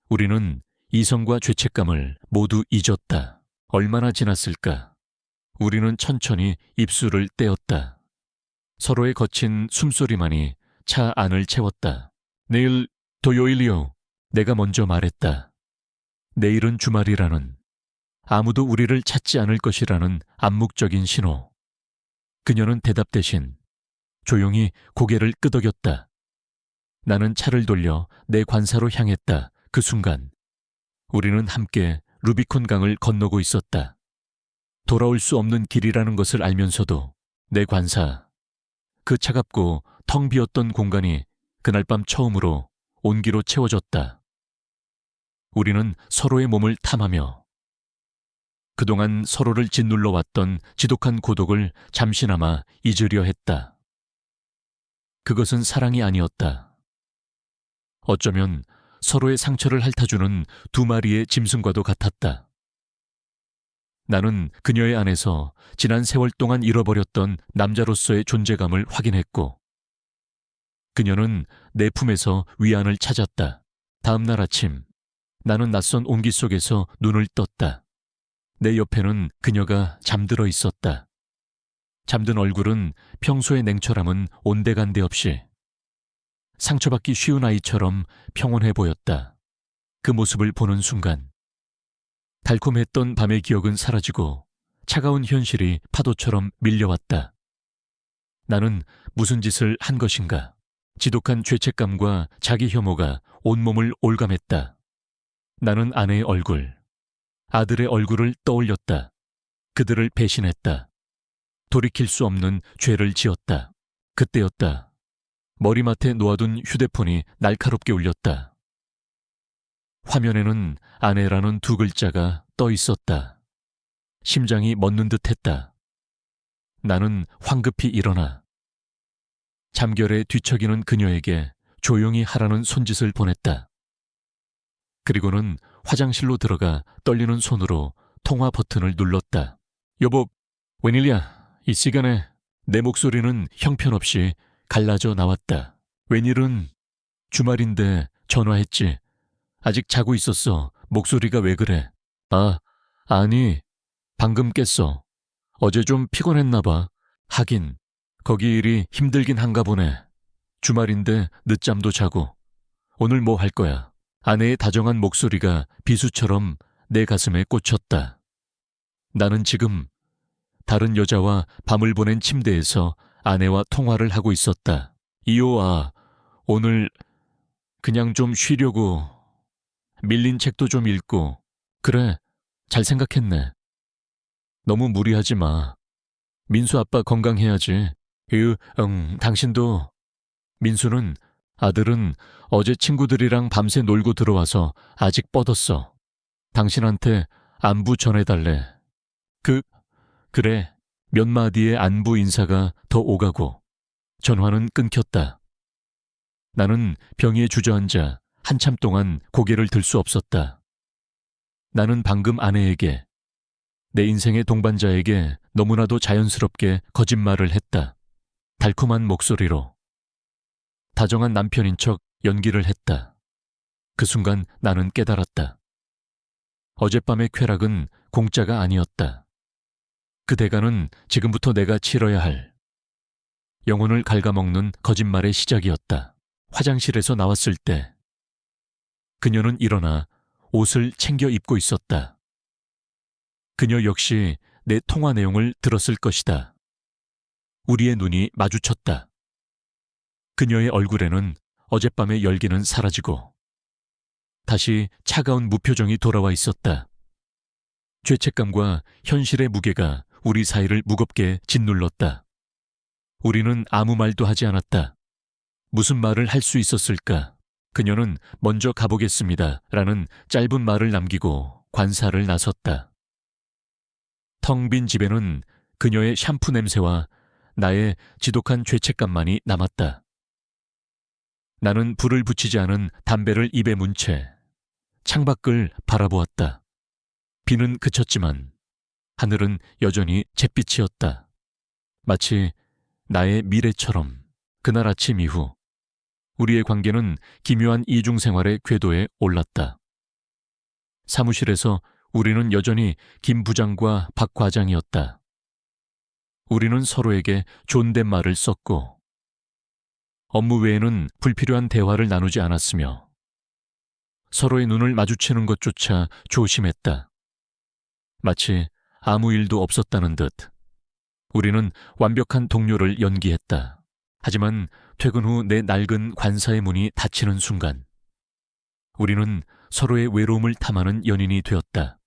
우리는 이성과 죄책감을 모두 잊었다. 얼마나 지났을까? 우리는 천천히 입술을 떼었다. 서로의 거친 숨소리만이 차 안을 채웠다. 내일 토요일이요. 내가 먼저 말했다. 내일은 주말이라는, 아무도 우리를 찾지 않을 것이라는 암묵적인 신호. 그녀는 대답 대신 조용히 고개를 끄덕였다. 나는 차를 돌려 내 관사로 향했다. 그 순간 우리는 함께 루비콘 강을 건너고 있었다. 돌아올 수 없는 길이라는 것을 알면서도 내 관사, 그 차갑고 텅 비었던 공간이 그날 밤 처음으로 온기로 채워졌다. 우리는 서로의 몸을 탐하며 그동안 서로를 짓눌러 왔던 지독한 고독을 잠시나마 잊으려 했다. 그것은 사랑이 아니었다. 어쩌면 서로의 상처를 핥아주는 두 마리의 짐승과도 같았다. 나는 그녀의 안에서 지난 세월 동안 잃어버렸던 남자로서의 존재감을 확인했고 그녀는 내 품에서 위안을 찾았다. 다음 날 아침 나는 낯선 온기 속에서 눈을 떴다. 내 옆에는 그녀가 잠들어 있었다. 잠든 얼굴은 평소의 냉철함은 온데간데 없이 상처받기 쉬운 아이처럼 평온해 보였다. 그 모습을 보는 순간 달콤했던 밤의 기억은 사라지고 차가운 현실이 파도처럼 밀려왔다. 나는 무슨 짓을 한 것인가? 지독한 죄책감과 자기 혐오가 온몸을 올감했다. 나는 아내의 얼굴, 아들의 얼굴을 떠올렸다. 그들을 배신했다. 돌이킬 수 없는 죄를 지었다. 그때였다. 머리맡에 놓아둔 휴대폰이 날카롭게 울렸다. 화면에는 아내라는 두 글자가 떠 있었다. 심장이 멎는 듯했다. 나는 황급히 일어나 잠결에 뒤척이는 그녀에게 조용히 하라는 손짓을 보냈다. 그리고는 화장실로 들어가 떨리는 손으로 통화 버튼을 눌렀다. 여보, 웬일이야? 이 시간에 내 목소리는 형편없이 갈라져 나왔다. 웬일은 주말인데 전화했지. 아직 자고 있었어. 목소리가 왜 그래? 아니, 방금 깼어. 어제 좀 피곤했나 봐. 하긴 거기 일이 힘들긴 한가 보네. 주말인데 늦잠도 자고. 오늘 뭐 할 거야? 아내의 다정한 목소리가 비수처럼 내 가슴에 꽂혔다. 나는 지금 다른 여자와 밤을 보낸 침대에서 아내와 통화를 하고 있었다. 이호아, 오늘 그냥 좀 쉬려고. 밀린 책도 좀 읽고. 그래, 잘 생각했네. 너무 무리하지 마. 민수 아빠 건강해야지. 당신도. 민수는 아들은 어제 친구들이랑 밤새 놀고 들어와서 아직 뻗었어. 당신한테 안부 전해달래. 그래. 몇 마디의 안부 인사가 더 오가고 전화는 끊겼다. 나는 병이에 주저앉아 한참 동안 고개를 들 수 없었다. 나는 방금 아내에게, 내 인생의 동반자에게 너무나도 자연스럽게 거짓말을 했다. 달콤한 목소리로. 다정한 남편인 척 연기를 했다. 그 순간 나는 깨달았다. 어젯밤의 쾌락은 공짜가 아니었다. 그 대가는 지금부터 내가 치러야 할 영혼을 갉아먹는 거짓말의 시작이었다. 화장실에서 나왔을 때 그녀는 일어나 옷을 챙겨 입고 있었다. 그녀 역시 내 통화 내용을 들었을 것이다. 우리의 눈이 마주쳤다. 그녀의 얼굴에는 어젯밤의 열기는 사라지고 다시 차가운 무표정이 돌아와 있었다. 죄책감과 현실의 무게가 우리 사이를 무겁게 짓눌렀다. 우리는 아무 말도 하지 않았다. 무슨 말을 할 수 있었을까? 그녀는 먼저 가보겠습니다 라는 짧은 말을 남기고 관사를 나섰다. 텅 빈 집에는 그녀의 샴푸 냄새와 나의 지독한 죄책감만이 남았다. 나는 불을 붙이지 않은 담배를 입에 문 채 창밖을 바라보았다. 비는 그쳤지만 하늘은 여전히 잿빛이었다. 마치 나의 미래처럼 그날 아침 이후 우리의 관계는 기묘한 이중생활의 궤도에 올랐다. 사무실에서 우리는 여전히 김 부장과 박 과장이었다. 우리는 서로에게 존댓말을 썼고 업무 외에는 불필요한 대화를 나누지 않았으며 서로의 눈을 마주치는 것조차 조심했다. 마치 아무 일도 없었다는 듯 우리는 완벽한 동료를 연기했다. 하지만 퇴근 후 내 낡은 관사의 문이 닫히는 순간 우리는 서로의 외로움을 탐하는 연인이 되었다.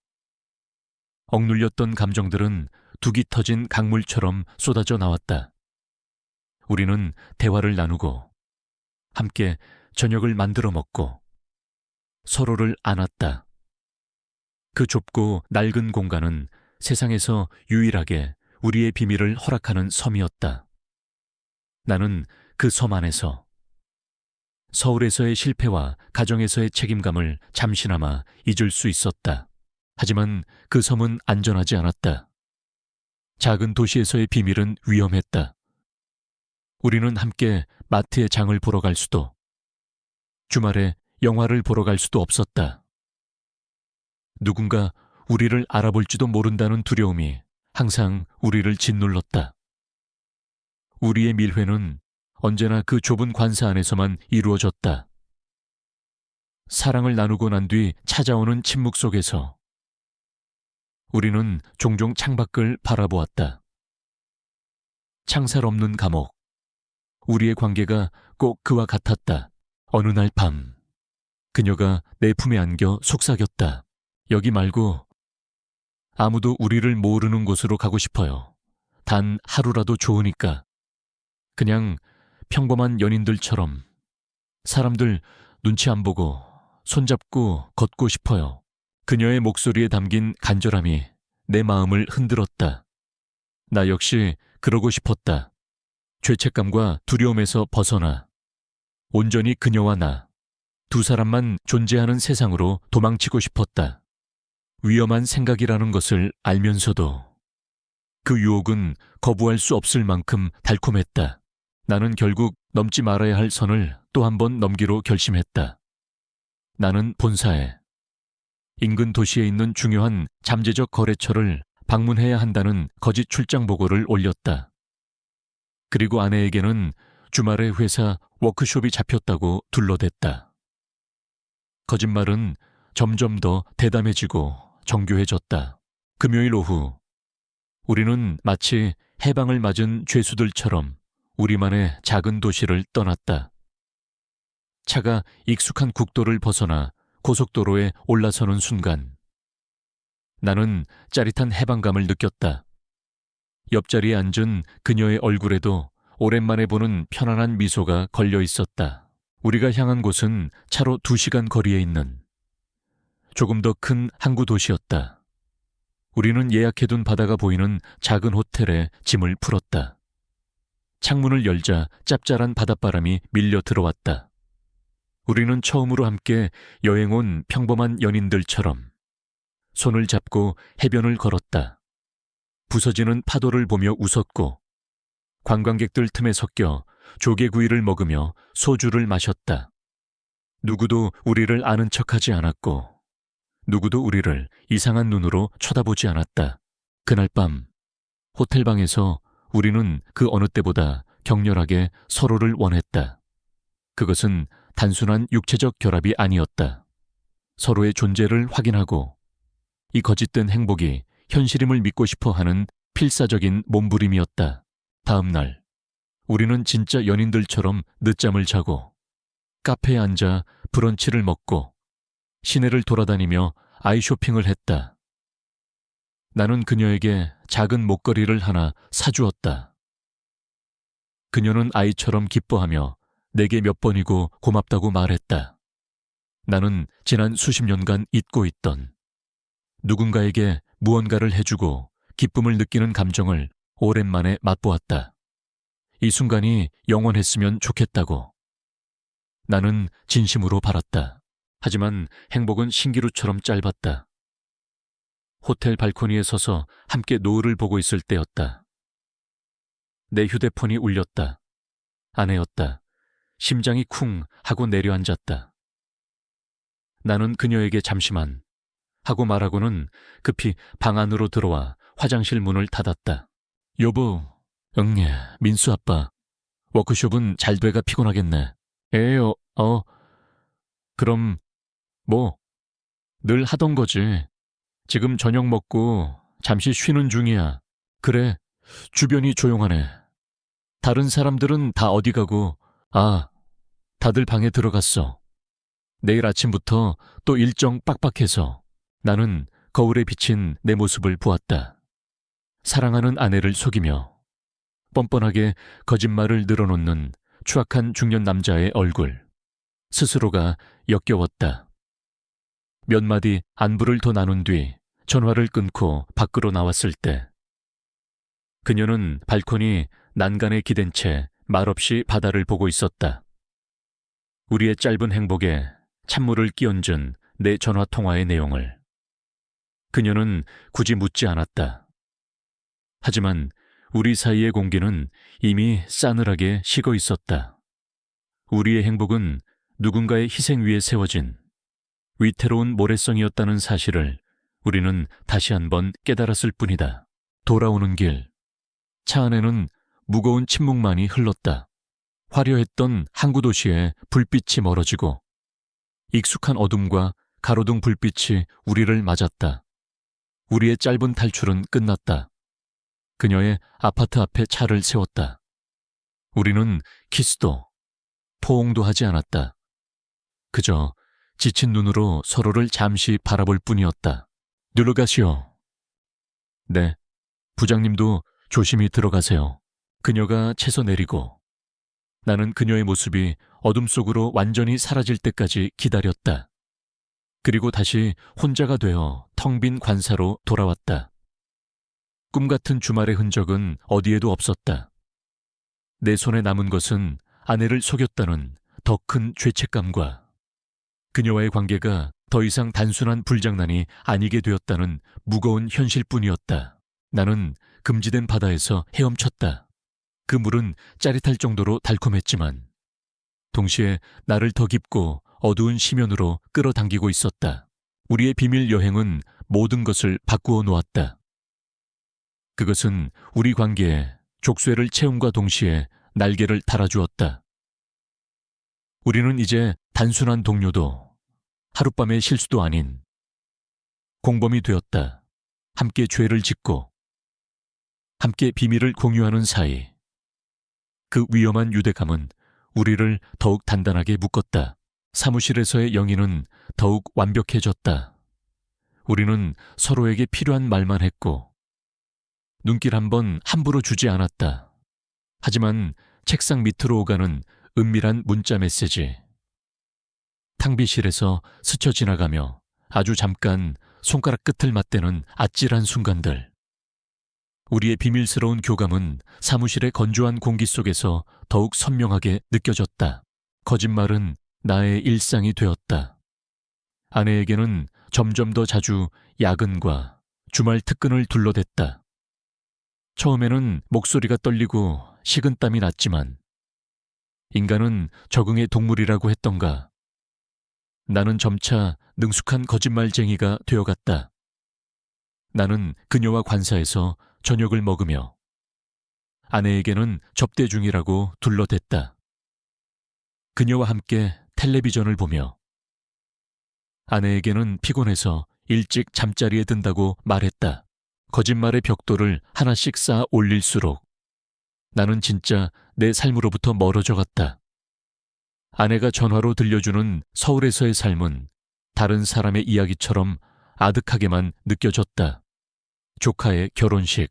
억눌렸던 감정들은 둑이 터진 강물처럼 쏟아져 나왔다. 우리는 대화를 나누고 함께 저녁을 만들어 먹고 서로를 안았다. 그 좁고 낡은 공간은 세상에서 유일하게 우리의 비밀을 허락하는 섬이었다. 나는 그 섬 안에서 서울에서의 실패와 가정에서의 책임감을 잠시나마 잊을 수 있었다. 하지만 그 섬은 안전하지 않았다. 작은 도시에서의 비밀은 위험했다. 우리는 함께 마트에 장을 보러 갈 수도, 주말에 영화를 보러 갈 수도 없었다. 누군가 우리를 알아볼지도 모른다는 두려움이 항상 우리를 짓눌렀다. 우리의 밀회는 언제나 그 좁은 관사 안에서만 이루어졌다. 사랑을 나누고 난 뒤 찾아오는 침묵 속에서 우리는 종종 창밖을 바라보았다. 창살 없는 감옥. 우리의 관계가 꼭 그와 같았다. 어느 날 밤, 그녀가 내 품에 안겨 속삭였다. 여기 말고 아무도 우리를 모르는 곳으로 가고 싶어요. 단 하루라도 좋으니까. 그냥 평범한 연인들처럼 사람들 눈치 안 보고 손잡고 걷고 싶어요. 그녀의 목소리에 담긴 간절함이 내 마음을 흔들었다. 나 역시 그러고 싶었다. 죄책감과 두려움에서 벗어나 온전히 그녀와 나, 두 사람만 존재하는 세상으로 도망치고 싶었다. 위험한 생각이라는 것을 알면서도 그 유혹은 거부할 수 없을 만큼 달콤했다. 나는 결국 넘지 말아야 할 선을 또 한 번 넘기로 결심했다. 나는 본사에, 인근 도시에 있는 중요한 잠재적 거래처를 방문해야 한다는 거짓 출장 보고를 올렸다. 그리고 아내에게는 주말에 회사 워크숍이 잡혔다고 둘러댔다. 거짓말은 점점 더 대담해지고 정교해졌다. 금요일 오후, 우리는 마치 해방을 맞은 죄수들처럼 우리만의 작은 도시를 떠났다. 차가 익숙한 국도를 벗어나 고속도로에 올라서는 순간 나는 짜릿한 해방감을 느꼈다. 옆자리에 앉은 그녀의 얼굴에도 오랜만에 보는 편안한 미소가 걸려 있었다. 우리가 향한 곳은 차로 2시간 거리에 있는 조금 더 큰 항구 도시였다. 우리는 예약해둔 바다가 보이는 작은 호텔에 짐을 풀었다. 창문을 열자 짭짤한 바닷바람이 밀려 들어왔다. 우리는 처음으로 함께 여행 온 평범한 연인들처럼 손을 잡고 해변을 걸었다. 부서지는 파도를 보며 웃었고 관광객들 틈에 섞여 조개구이를 먹으며 소주를 마셨다. 누구도 우리를 아는 척하지 않았고 누구도 우리를 이상한 눈으로 쳐다보지 않았다. 그날 밤 호텔방에서 우리는 그 어느 때보다 격렬하게 서로를 원했다. 그것은 단순한 육체적 결합이 아니었다. 서로의 존재를 확인하고 이 거짓된 행복이 현실임을 믿고 싶어 하는 필사적인 몸부림이었다. 다음 날, 우리는 진짜 연인들처럼 늦잠을 자고 카페에 앉아 브런치를 먹고 시내를 돌아다니며 아이쇼핑을 했다. 나는 그녀에게 작은 목걸이를 하나 사주었다. 그녀는 아이처럼 기뻐하며 내게 몇 번이고 고맙다고 말했다. 나는 지난 수십 년간 잊고 있던 누군가에게 무언가를 해주고 기쁨을 느끼는 감정을 오랜만에 맛보았다. 이 순간이 영원했으면 좋겠다고. 나는 진심으로 바랐다. 하지만 행복은 신기루처럼 짧았다. 호텔 발코니에 서서 함께 노을을 보고 있을 때였다. 내 휴대폰이 울렸다. 아내였다. 심장이 쿵 하고 내려앉았다. 나는 그녀에게 잠시만 하고 말하고는 급히 방 안으로 들어와 화장실 문을 닫았다. 여보, 응예, 민수 아빠. 워크숍은 잘 돼가 피곤하겠네. 에요, 그럼 뭐? 늘 하던 거지. 지금 저녁 먹고 잠시 쉬는 중이야. 그래, 주변이 조용하네. 다른 사람들은 다 어디 가고, 다들 방에 들어갔어. 내일 아침부터 또 일정 빡빡해서 나는 거울에 비친 내 모습을 보았다. 사랑하는 아내를 속이며 뻔뻔하게 거짓말을 늘어놓는 추악한 중년 남자의 얼굴. 스스로가 역겨웠다. 몇 마디 안부를 더 나눈 뒤 전화를 끊고 밖으로 나왔을 때 그녀는 발코니 난간에 기댄 채 말없이 바다를 보고 있었다. 우리의 짧은 행복에 찬물을 끼얹은 내 전화 통화의 내용을 그녀는 굳이 묻지 않았다. 하지만 우리 사이의 공기는 이미 싸늘하게 식어 있었다. 우리의 행복은 누군가의 희생 위에 세워진 위태로운 모래성이었다는 사실을 우리는 다시 한번 깨달았을 뿐이다. 돌아오는 길, 차 안에는 무거운 침묵만이 흘렀다. 화려했던 항구 도시에 불빛이 멀어지고 익숙한 어둠과 가로등 불빛이 우리를 맞았다. 우리의 짧은 탈출은 끝났다. 그녀의 아파트 앞에 차를 세웠다. 우리는 키스도 포옹도 하지 않았다. 그저 지친 눈으로 서로를 잠시 바라볼 뿐이었다. 들어가시오. 네, 부장님도 조심히 들어가세요. 그녀가 채서 내리고 나는 그녀의 모습이 어둠 속으로 완전히 사라질 때까지 기다렸다. 그리고 다시 혼자가 되어 텅 빈 관사로 돌아왔다. 꿈같은 주말의 흔적은 어디에도 없었다. 내 손에 남은 것은 아내를 속였다는 더 큰 죄책감과 그녀와의 관계가 더 이상 단순한 불장난이 아니게 되었다는 무거운 현실뿐이었다. 나는 금지된 바다에서 헤엄쳤다. 그 물은 짜릿할 정도로 달콤했지만 동시에 나를 더 깊고 어두운 심연으로 끌어당기고 있었다. 우리의 비밀 여행은 모든 것을 바꾸어 놓았다. 그것은 우리 관계에 족쇄를 채움과 동시에 날개를 달아주었다. 우리는 이제 단순한 동료도 하룻밤의 실수도 아닌 공범이 되었다. 함께 죄를 짓고 함께 비밀을 공유하는 사이. 그 위험한 유대감은 우리를 더욱 단단하게 묶었다. 사무실에서의 영희는 더욱 완벽해졌다. 우리는 서로에게 필요한 말만 했고 눈길 한 번 함부로 주지 않았다. 하지만 책상 밑으로 오가는 은밀한 문자 메시지. 탕비실에서 스쳐 지나가며 아주 잠깐 손가락 끝을 맞대는 아찔한 순간들. 우리의 비밀스러운 교감은 사무실의 건조한 공기 속에서 더욱 선명하게 느껴졌다. 거짓말은 나의 일상이 되었다. 아내에게는 점점 더 자주 야근과 주말 특근을 둘러댔다. 처음에는 목소리가 떨리고 식은땀이 났지만 인간은 적응의 동물이라고 했던가. 나는 점차 능숙한 거짓말쟁이가 되어갔다. 나는 그녀와 관사에서 저녁을 먹으며 아내에게는 접대 중이라고 둘러댔다. 그녀와 함께 텔레비전을 보며 아내에게는 피곤해서 일찍 잠자리에 든다고 말했다. 거짓말의 벽돌을 하나씩 쌓아 올릴수록 나는 진짜 내 삶으로부터 멀어져 갔다. 아내가 전화로 들려주는 서울에서의 삶은 다른 사람의 이야기처럼 아득하게만 느껴졌다. 조카의 결혼식,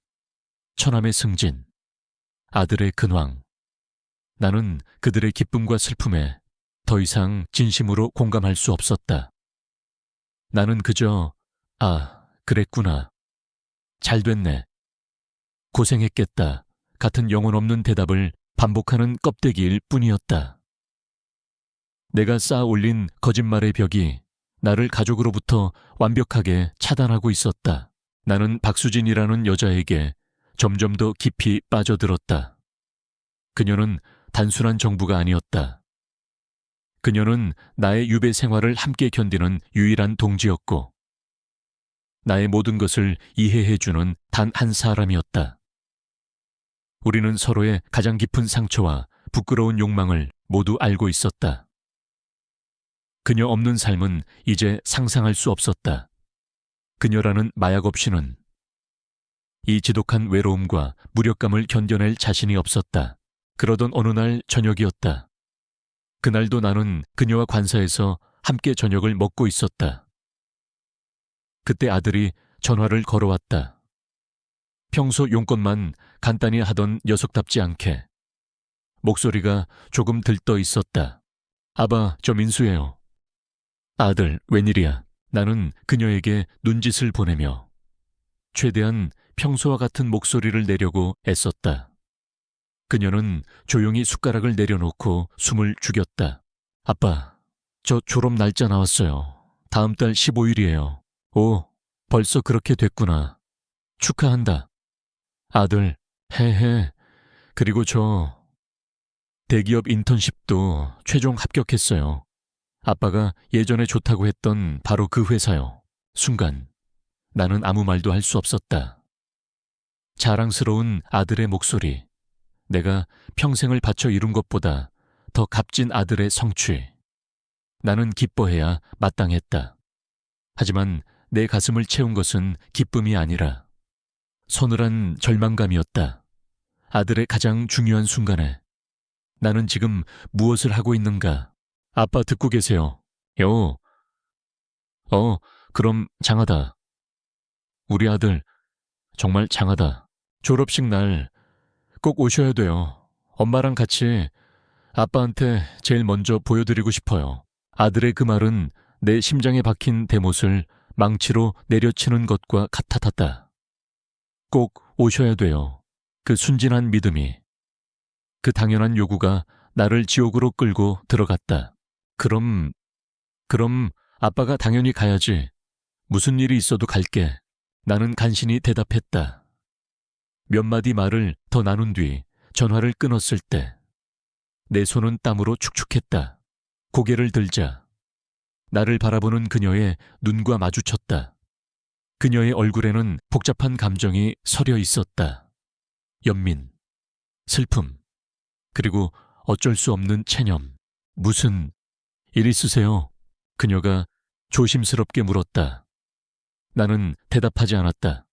처남의 승진, 아들의 근황. 나는 그들의 기쁨과 슬픔에 더 이상 진심으로 공감할 수 없었다. 나는 그저 그랬구나. 잘 됐네. 고생했겠다. 같은 영혼 없는 대답을 반복하는 껍데기일 뿐이었다. 내가 쌓아 올린 거짓말의 벽이 나를 가족으로부터 완벽하게 차단하고 있었다. 나는 박수진이라는 여자에게 점점 더 깊이 빠져들었다. 그녀는 단순한 정부가 아니었다. 그녀는 나의 유배 생활을 함께 견디는 유일한 동지였고 나의 모든 것을 이해해주는 단 한 사람이었다. 우리는 서로의 가장 깊은 상처와 부끄러운 욕망을 모두 알고 있었다. 그녀 없는 삶은 이제 상상할 수 없었다. 그녀라는 마약 없이는 이 지독한 외로움과 무력감을 견뎌낼 자신이 없었다. 그러던 어느 날 저녁이었다. 그날도 나는 그녀와 관사에서 함께 저녁을 먹고 있었다. 그때 아들이 전화를 걸어왔다. 평소 용건만 간단히 하던 녀석답지 않게 목소리가 조금 들떠 있었다. 아바, 저 민수예요. 아들, 웬일이야. 나는 그녀에게 눈짓을 보내며 최대한 평소와 같은 목소리를 내려고 애썼다. 그녀는 조용히 숟가락을 내려놓고 숨을 죽였다. 아빠, 저 졸업 날짜 나왔어요. 다음 달 15일이에요. 오, 벌써 그렇게 됐구나. 축하한다. 아들, 헤헤. 그리고 저 대기업 인턴십도 최종 합격했어요. 아빠가 예전에 좋다고 했던 바로 그 회사요. 순간 나는 아무 말도 할 수 없었다. 자랑스러운 아들의 목소리, 내가 평생을 바쳐 이룬 것보다 더 값진 아들의 성취. 나는 기뻐해야 마땅했다. 하지만 내 가슴을 채운 것은 기쁨이 아니라 서늘한 절망감이었다. 아들의 가장 중요한 순간에 나는 지금 무엇을 하고 있는가? 아빠 듣고 계세요. 그럼 장하다. 우리 아들 정말 장하다. 졸업식 날 꼭 오셔야 돼요. 엄마랑 같이 아빠한테 제일 먼저 보여드리고 싶어요. 아들의 그 말은 내 심장에 박힌 대못을 망치로 내려치는 것과 같았다. 꼭 오셔야 돼요. 그 순진한 믿음이, 그 당연한 요구가 나를 지옥으로 끌고 들어갔다. 그럼 아빠가 당연히 가야지. 무슨 일이 있어도 갈게. 나는 간신히 대답했다. 몇 마디 말을 더 나눈 뒤 전화를 끊었을 때 내 손은 땀으로 축축했다. 고개를 들자 나를 바라보는 그녀의 눈과 마주쳤다. 그녀의 얼굴에는 복잡한 감정이 서려 있었다. 연민, 슬픔, 그리고 어쩔 수 없는 체념. 무슨 일 있으세요? 그녀가 조심스럽게 물었다. 나는 대답하지 않았다.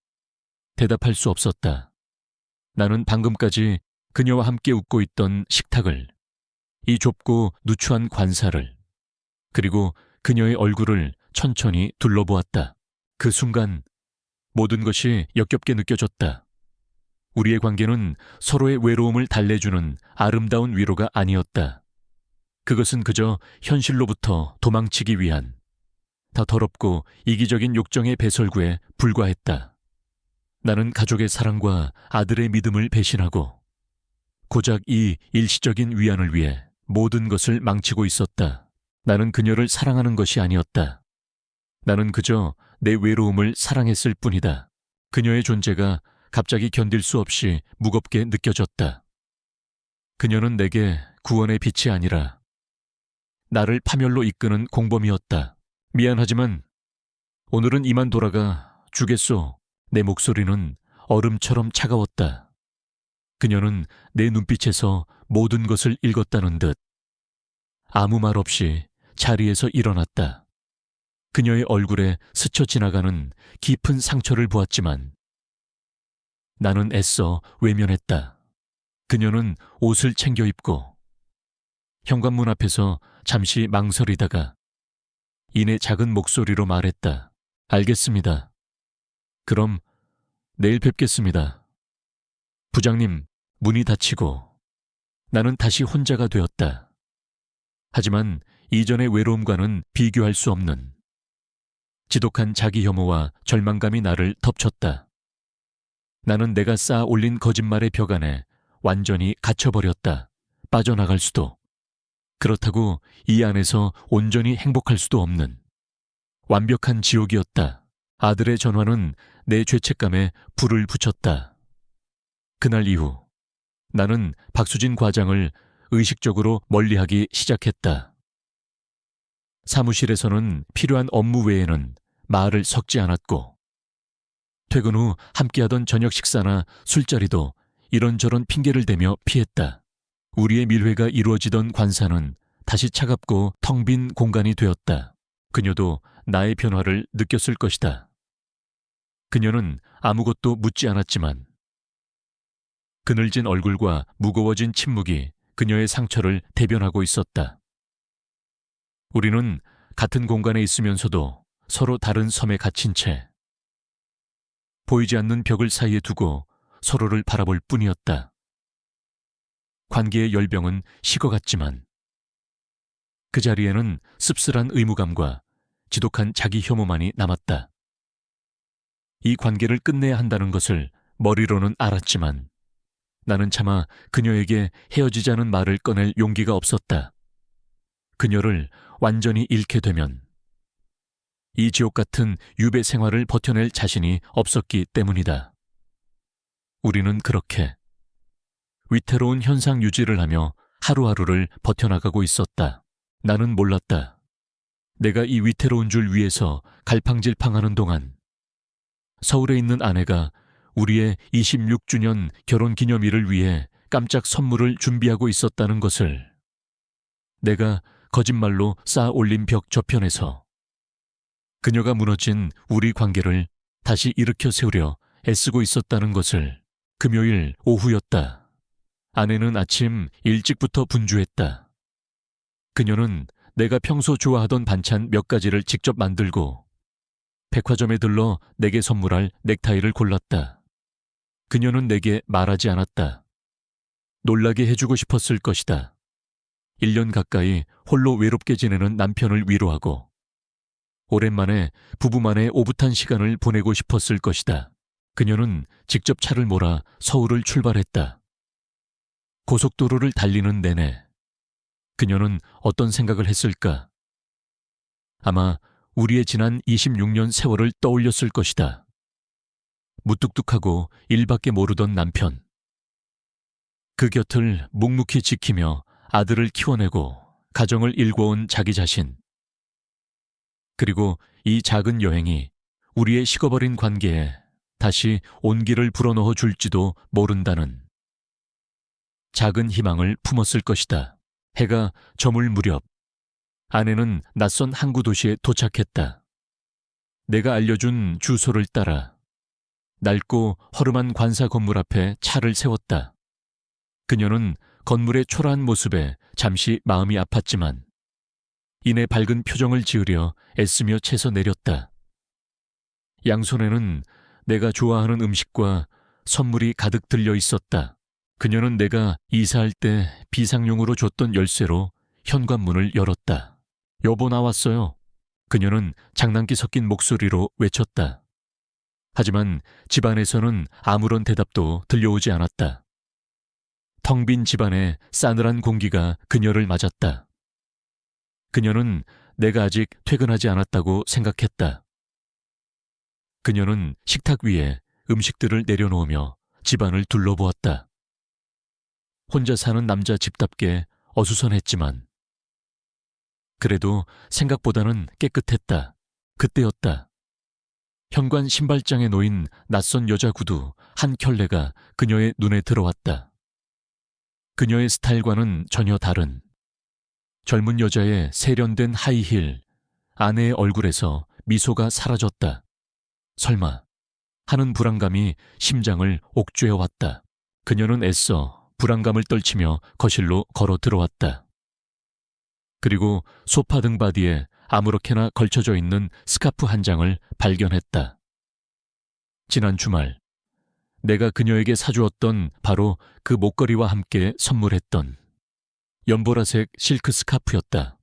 대답할 수 없었다. 나는 방금까지 그녀와 함께 웃고 있던 식탁을, 이 좁고 누추한 관사를, 그리고 그녀의 얼굴을 천천히 둘러보았다. 그 순간 모든 것이 역겹게 느껴졌다. 우리의 관계는 서로의 외로움을 달래주는 아름다운 위로가 아니었다. 그것은 그저 현실로부터 도망치기 위한 더 더럽고 이기적인 욕정의 배설구에 불과했다. 나는 가족의 사랑과 아들의 믿음을 배신하고 고작 이 일시적인 위안을 위해 모든 것을 망치고 있었다. 나는 그녀를 사랑하는 것이 아니었다. 나는 그저 내 외로움을 사랑했을 뿐이다. 그녀의 존재가 갑자기 견딜 수 없이 무겁게 느껴졌다. 그녀는 내게 구원의 빛이 아니라 나를 파멸로 이끄는 공범이었다. 미안하지만 오늘은 이만 돌아가 주겠소. 내 목소리는 얼음처럼 차가웠다. 그녀는 내 눈빛에서 모든 것을 읽었다는 듯 아무 말 없이 자리에서 일어났다. 그녀의 얼굴에 스쳐 지나가는 깊은 상처를 보았지만 나는 애써 외면했다. 그녀는 옷을 챙겨 입고 현관문 앞에서 잠시 망설이다가 이내 작은 목소리로 말했다. 알겠습니다. 그럼 내일 뵙겠습니다. 부장님, 문이 닫히고 나는 다시 혼자가 되었다. 하지만 이전의 외로움과는 비교할 수 없는 지독한 자기 혐오와 절망감이 나를 덮쳤다. 나는 내가 쌓아 올린 거짓말의 벽 안에 완전히 갇혀버렸다. 빠져나갈 수도, 그렇다고 이 안에서 온전히 행복할 수도 없는 완벽한 지옥이었다. 아들의 전화는 내 죄책감에 불을 붙였다. 그날 이후 나는 박수진 과장을 의식적으로 멀리하기 시작했다. 사무실에서는 필요한 업무 외에는 말을 섞지 않았고 퇴근 후 함께하던 저녁 식사나 술자리도 이런저런 핑계를 대며 피했다. 우리의 밀회가 이루어지던 관사는 다시 차갑고 텅 빈 공간이 되었다. 그녀도 나의 변화를 느꼈을 것이다. 그녀는 아무것도 묻지 않았지만 그늘진 얼굴과 무거워진 침묵이 그녀의 상처를 대변하고 있었다. 우리는 같은 공간에 있으면서도 서로 다른 섬에 갇힌 채 보이지 않는 벽을 사이에 두고 서로를 바라볼 뿐이었다. 관계의 열병은 식어갔지만 그 자리에는 씁쓸한 의무감과 지독한 자기 혐오만이 남았다. 이 관계를 끝내야 한다는 것을 머리로는 알았지만 나는 차마 그녀에게 헤어지자는 말을 꺼낼 용기가 없었다. 그녀를 완전히 잃게 되면 이 지옥 같은 유배 생활을 버텨낼 자신이 없었기 때문이다. 우리는 그렇게 위태로운 현상 유지를 하며 하루하루를 버텨나가고 있었다. 나는 몰랐다. 내가 이 위태로운 줄 위해서 갈팡질팡하는 동안 서울에 있는 아내가 우리의 26주년 결혼기념일을 위해 깜짝 선물을 준비하고 있었다는 것을, 내가 거짓말로 쌓아 올린 벽 저편에서 그녀가 무너진 우리 관계를 다시 일으켜 세우려 애쓰고 있었다는 것을. 금요일 오후였다. 아내는 아침 일찍부터 분주했다. 그녀는 내가 평소 좋아하던 반찬 몇 가지를 직접 만들고 백화점에 들러 내게 선물할 넥타이를 골랐다. 그녀는 내게 말하지 않았다. 놀라게 해주고 싶었을 것이다. 1년 가까이 홀로 외롭게 지내는 남편을 위로하고 오랜만에 부부만의 오붓한 시간을 보내고 싶었을 것이다. 그녀는 직접 차를 몰아 서울을 출발했다. 고속도로를 달리는 내내 그녀는 어떤 생각을 했을까? 아마 우리의 지난 26년 세월을 떠올렸을 것이다. 무뚝뚝하고 일밖에 모르던 남편, 그 곁을 묵묵히 지키며 아들을 키워내고 가정을 일궈온 자기 자신, 그리고 이 작은 여행이 우리의 식어버린 관계에 다시 온기를 불어넣어 줄지도 모른다는 작은 희망을 품었을 것이다. 해가 저물 무렵 아내는 낯선 항구 도시에 도착했다. 내가 알려준 주소를 따라 낡고 허름한 관사 건물 앞에 차를 세웠다. 그녀는 건물의 초라한 모습에 잠시 마음이 아팠지만 이내 밝은 표정을 지으려 애쓰며 채서 내렸다. 양손에는 내가 좋아하는 음식과 선물이 가득 들려 있었다. 그녀는 내가 이사할 때 비상용으로 줬던 열쇠로 현관문을 열었다. 여보, 나왔어요. 그녀는 장난기 섞인 목소리로 외쳤다. 하지만 집안에서는 아무런 대답도 들려오지 않았다. 텅 빈 집안에 싸늘한 공기가 그녀를 맞았다. 그녀는 내가 아직 퇴근하지 않았다고 생각했다. 그녀는 식탁 위에 음식들을 내려놓으며 집안을 둘러보았다. 혼자 사는 남자 집답게 어수선했지만 그래도 생각보다는 깨끗했다. 그때였다. 현관 신발장에 놓인 낯선 여자 구두 한 켤레가 그녀의 눈에 들어왔다. 그녀의 스타일과는 전혀 다른 젊은 여자의 세련된 하이힐, 아내의 얼굴에서 미소가 사라졌다. 설마 하는 불안감이 심장을 옥죄어왔다. 그녀는 애써 불안감을 떨치며 거실로 걸어 들어왔다. 그리고 소파 등받이에 아무렇게나 걸쳐져 있는 스카프 한 장을 발견했다. 지난 주말 내가 그녀에게 사주었던 바로 그 목걸이와 함께 선물했던 연보라색 실크 스카프였다.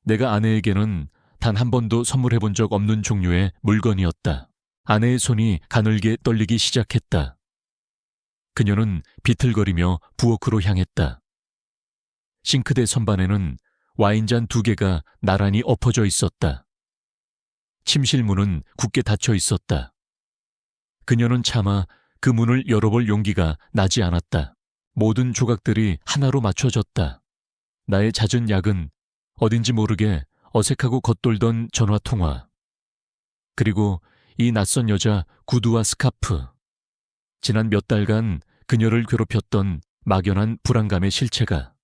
내가 아내에게는 단 한 번도 선물해본 적 없는 종류의 물건이었다. 아내의 손이 가늘게 떨리기 시작했다. 그녀는 비틀거리며 부엌으로 향했다. 싱크대 선반에는 와인잔 2개가 나란히 엎어져 있었다. 침실 문은 굳게 닫혀 있었다. 그녀는 차마 그 문을 열어볼 용기가 나지 않았다. 모든 조각들이 하나로 맞춰졌다. 나의 잦은 야근, 어딘지 모르게 어색하고 겉돌던 전화통화, 그리고 이 낯선 여자 구두와 스카프, 지난 몇 달간 그녀를 괴롭혔던 막연한 불안감의 실체가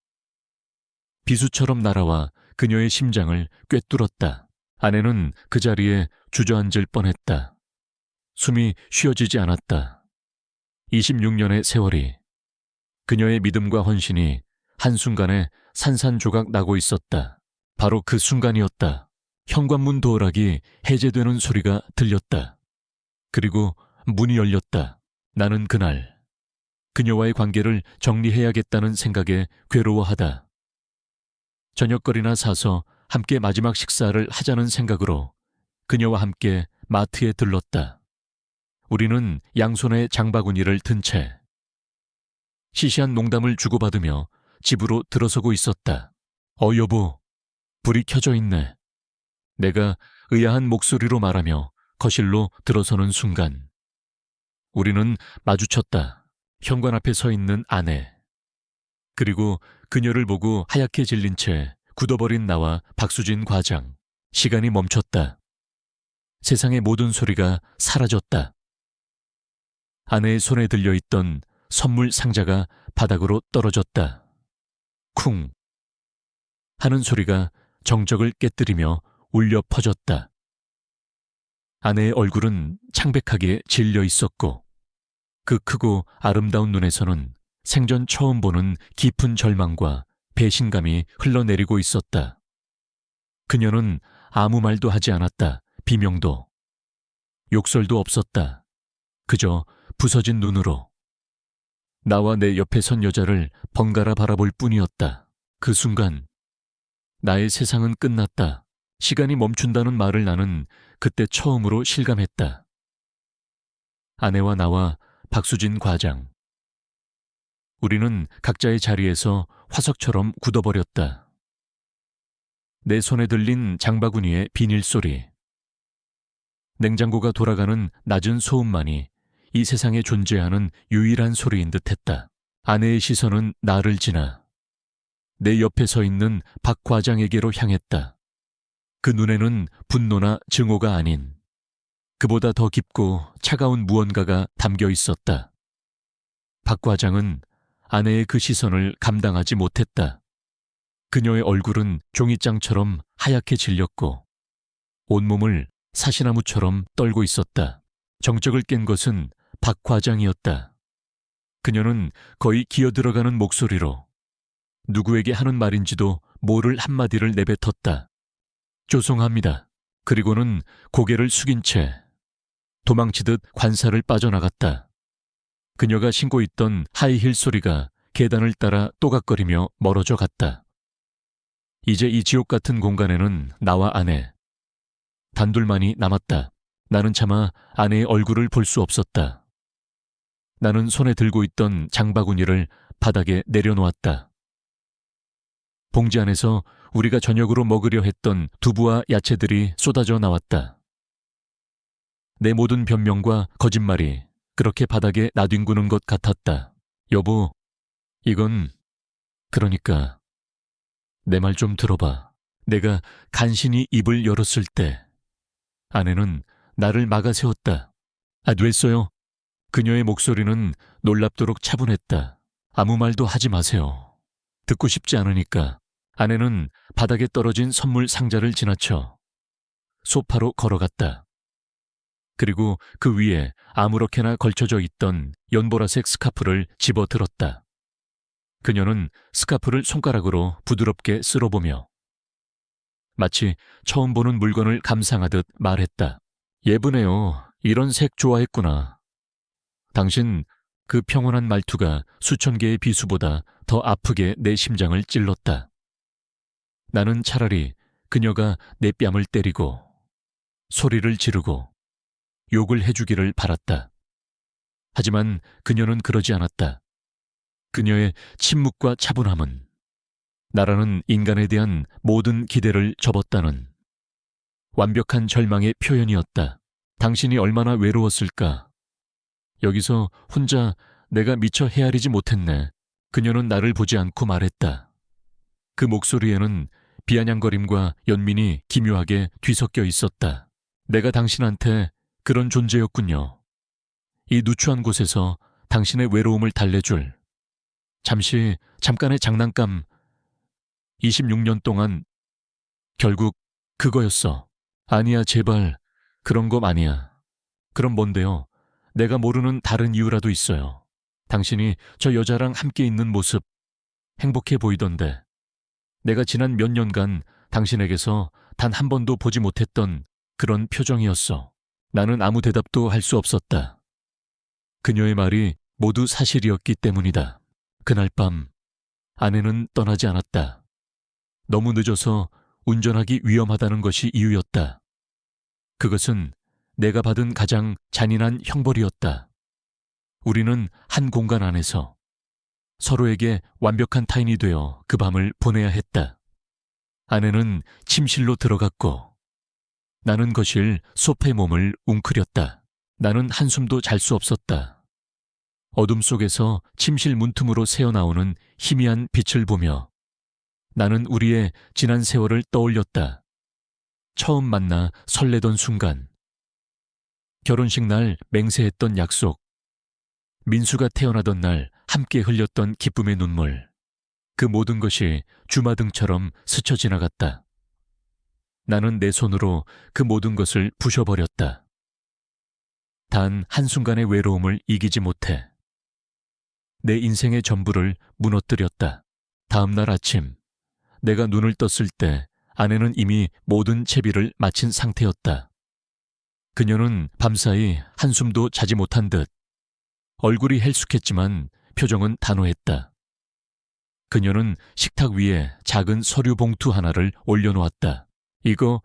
비수처럼 날아와 그녀의 심장을 꿰뚫었다. 아내는 그 자리에 주저앉을 뻔했다. 숨이 쉬어지지 않았다. 26년의 세월이, 그녀의 믿음과 헌신이 한순간에 산산조각 나고 있었다. 바로 그 순간이었다. 현관문 도어락이 해제되는 소리가 들렸다. 그리고 문이 열렸다. 나는 그날 그녀와의 관계를 정리해야겠다는 생각에 괴로워하다. 저녁거리나 사서 함께 마지막 식사를 하자는 생각으로 그녀와 함께 마트에 들렀다. 우리는 양손에 장바구니를 든 채 시시한 농담을 주고받으며 집으로 들어서고 있었다. 여보, 불이 켜져 있네. 내가 의아한 목소리로 말하며 거실로 들어서는 순간 우리는 마주쳤다. 현관 앞에 서 있는 아내, 그리고 그녀를 보고 하얗게 질린 채 굳어버린 나와 박수진 과장. 시간이 멈췄다. 세상의 모든 소리가 사라졌다. 아내의 손에 들려있던 선물 상자가 바닥으로 떨어졌다. 쿵 하는 소리가 정적을 깨뜨리며 울려 퍼졌다. 아내의 얼굴은 창백하게 질려 있었고 그 크고 아름다운 눈에서는 생전 처음 보는 깊은 절망과 배신감이 흘러내리고 있었다. 그녀는 아무 말도 하지 않았다. 비명도, 욕설도 없었다. 그저 부서진 눈으로 나와 내 옆에 선 여자를 번갈아 바라볼 뿐이었다. 그 순간 나의 세상은 끝났다. 시간이 멈춘다는 말을 나는 그때 처음으로 실감했다. 아내와 나와 박수진 과장. 우리는 각자의 자리에서 화석처럼 굳어버렸다. 내 손에 들린 장바구니의 비닐 소리, 냉장고가 돌아가는 낮은 소음만이 이 세상에 존재하는 유일한 소리인 듯했다. 아내의 시선은 나를 지나 내 옆에 서 있는 박 과장에게로 향했다. 그 눈에는 분노나 증오가 아닌 그보다 더 깊고 차가운 무언가가 담겨 있었다. 박 과장은 아내의 그 시선을 감당하지 못했다. 그녀의 얼굴은 종이장처럼 하얗게 질렸고 온몸을 사시나무처럼 떨고 있었다. 정적을 깬 것은 박 과장이었다. 그녀는 거의 기어들어가는 목소리로 누구에게 하는 말인지도 모를 한마디를 내뱉었다. 죄송합니다. 그리고는 고개를 숙인 채 도망치듯 관사를 빠져나갔다. 그녀가 신고 있던 하이힐 소리가 계단을 따라 또각거리며 멀어져 갔다. 이제 이 지옥 같은 공간에는 나와 아내, 단둘만이 남았다. 나는 차마 아내의 얼굴을 볼 수 없었다. 나는 손에 들고 있던 장바구니를 바닥에 내려놓았다. 봉지 안에서 우리가 저녁으로 먹으려 했던 두부와 야채들이 쏟아져 나왔다. 내 모든 변명과 거짓말이 그렇게 바닥에 나뒹구는 것 같았다. 여보, 이건 그러니까 내 말 좀 들어봐. 내가 간신히 입을 열었을 때 아내는 나를 막아세웠다. 아, 됐어요. 그녀의 목소리는 놀랍도록 차분했다. 아무 말도 하지 마세요. 듣고 싶지 않으니까. 아내는 바닥에 떨어진 선물 상자를 지나쳐 소파로 걸어갔다. 그리고 그 위에 아무렇게나 걸쳐져 있던 연보라색 스카프를 집어들었다. 그녀는 스카프를 손가락으로 부드럽게 쓸어보며 마치 처음 보는 물건을 감상하듯 말했다. 예쁘네요. 이런 색 좋아했구나. 당신 그 평온한 말투가 수천 개의 비수보다 더 아프게 내 심장을 찔렀다. 나는 차라리 그녀가 내 뺨을 때리고 소리를 지르고 욕을 해주기를 바랐다. 하지만 그녀는 그러지 않았다. 그녀의 침묵과 차분함은 나라는 인간에 대한 모든 기대를 접었다는 완벽한 절망의 표현이었다. 당신이 얼마나 외로웠을까. 여기서 혼자 내가 미처 헤아리지 못했네. 그녀는 나를 보지 않고 말했다. 그 목소리에는 비아냥거림과 연민이 기묘하게 뒤섞여 있었다. 내가 당신한테 그런 존재였군요. 이 누추한 곳에서 당신의 외로움을 달래줄 잠깐의 장난감 26년 동안 결국 그거였어. 아니야, 제발. 그런 거 아니야. 그럼 뭔데요? 내가 모르는 다른 이유라도 있어요. 당신이 저 여자랑 함께 있는 모습 행복해 보이던데. 내가 지난 몇 년간 당신에게서 단 한 번도 보지 못했던 그런 표정이었어. 나는 아무 대답도 할 수 없었다. 그녀의 말이 모두 사실이었기 때문이다. 그날 밤 아내는 떠나지 않았다. 너무 늦어서 운전하기 위험하다는 것이 이유였다. 그것은 내가 받은 가장 잔인한 형벌이었다. 우리는 한 공간 안에서 서로에게 완벽한 타인이 되어 그 밤을 보내야 했다. 아내는 침실로 들어갔고 나는 거실 소파에 몸을 웅크렸다. 나는 한숨도 잘 수 없었다. 어둠 속에서 침실 문틈으로 새어나오는 희미한 빛을 보며 나는 우리의 지난 세월을 떠올렸다. 처음 만나 설레던 순간, 결혼식 날 맹세했던 약속, 민수가 태어나던 날 함께 흘렸던 기쁨의 눈물, 그 모든 것이 주마등처럼 스쳐 지나갔다. 나는 내 손으로 그 모든 것을 부셔버렸다. 단 한순간의 외로움을 이기지 못해 내 인생의 전부를 무너뜨렸다. 다음 날 아침, 내가 눈을 떴을 때 아내는 이미 모든 채비를 마친 상태였다. 그녀는 밤사이 한숨도 자지 못한 듯 얼굴이 헬쑥했지만 표정은 단호했다. 그녀는 식탁 위에 작은 서류 봉투 하나를 올려놓았다. 이거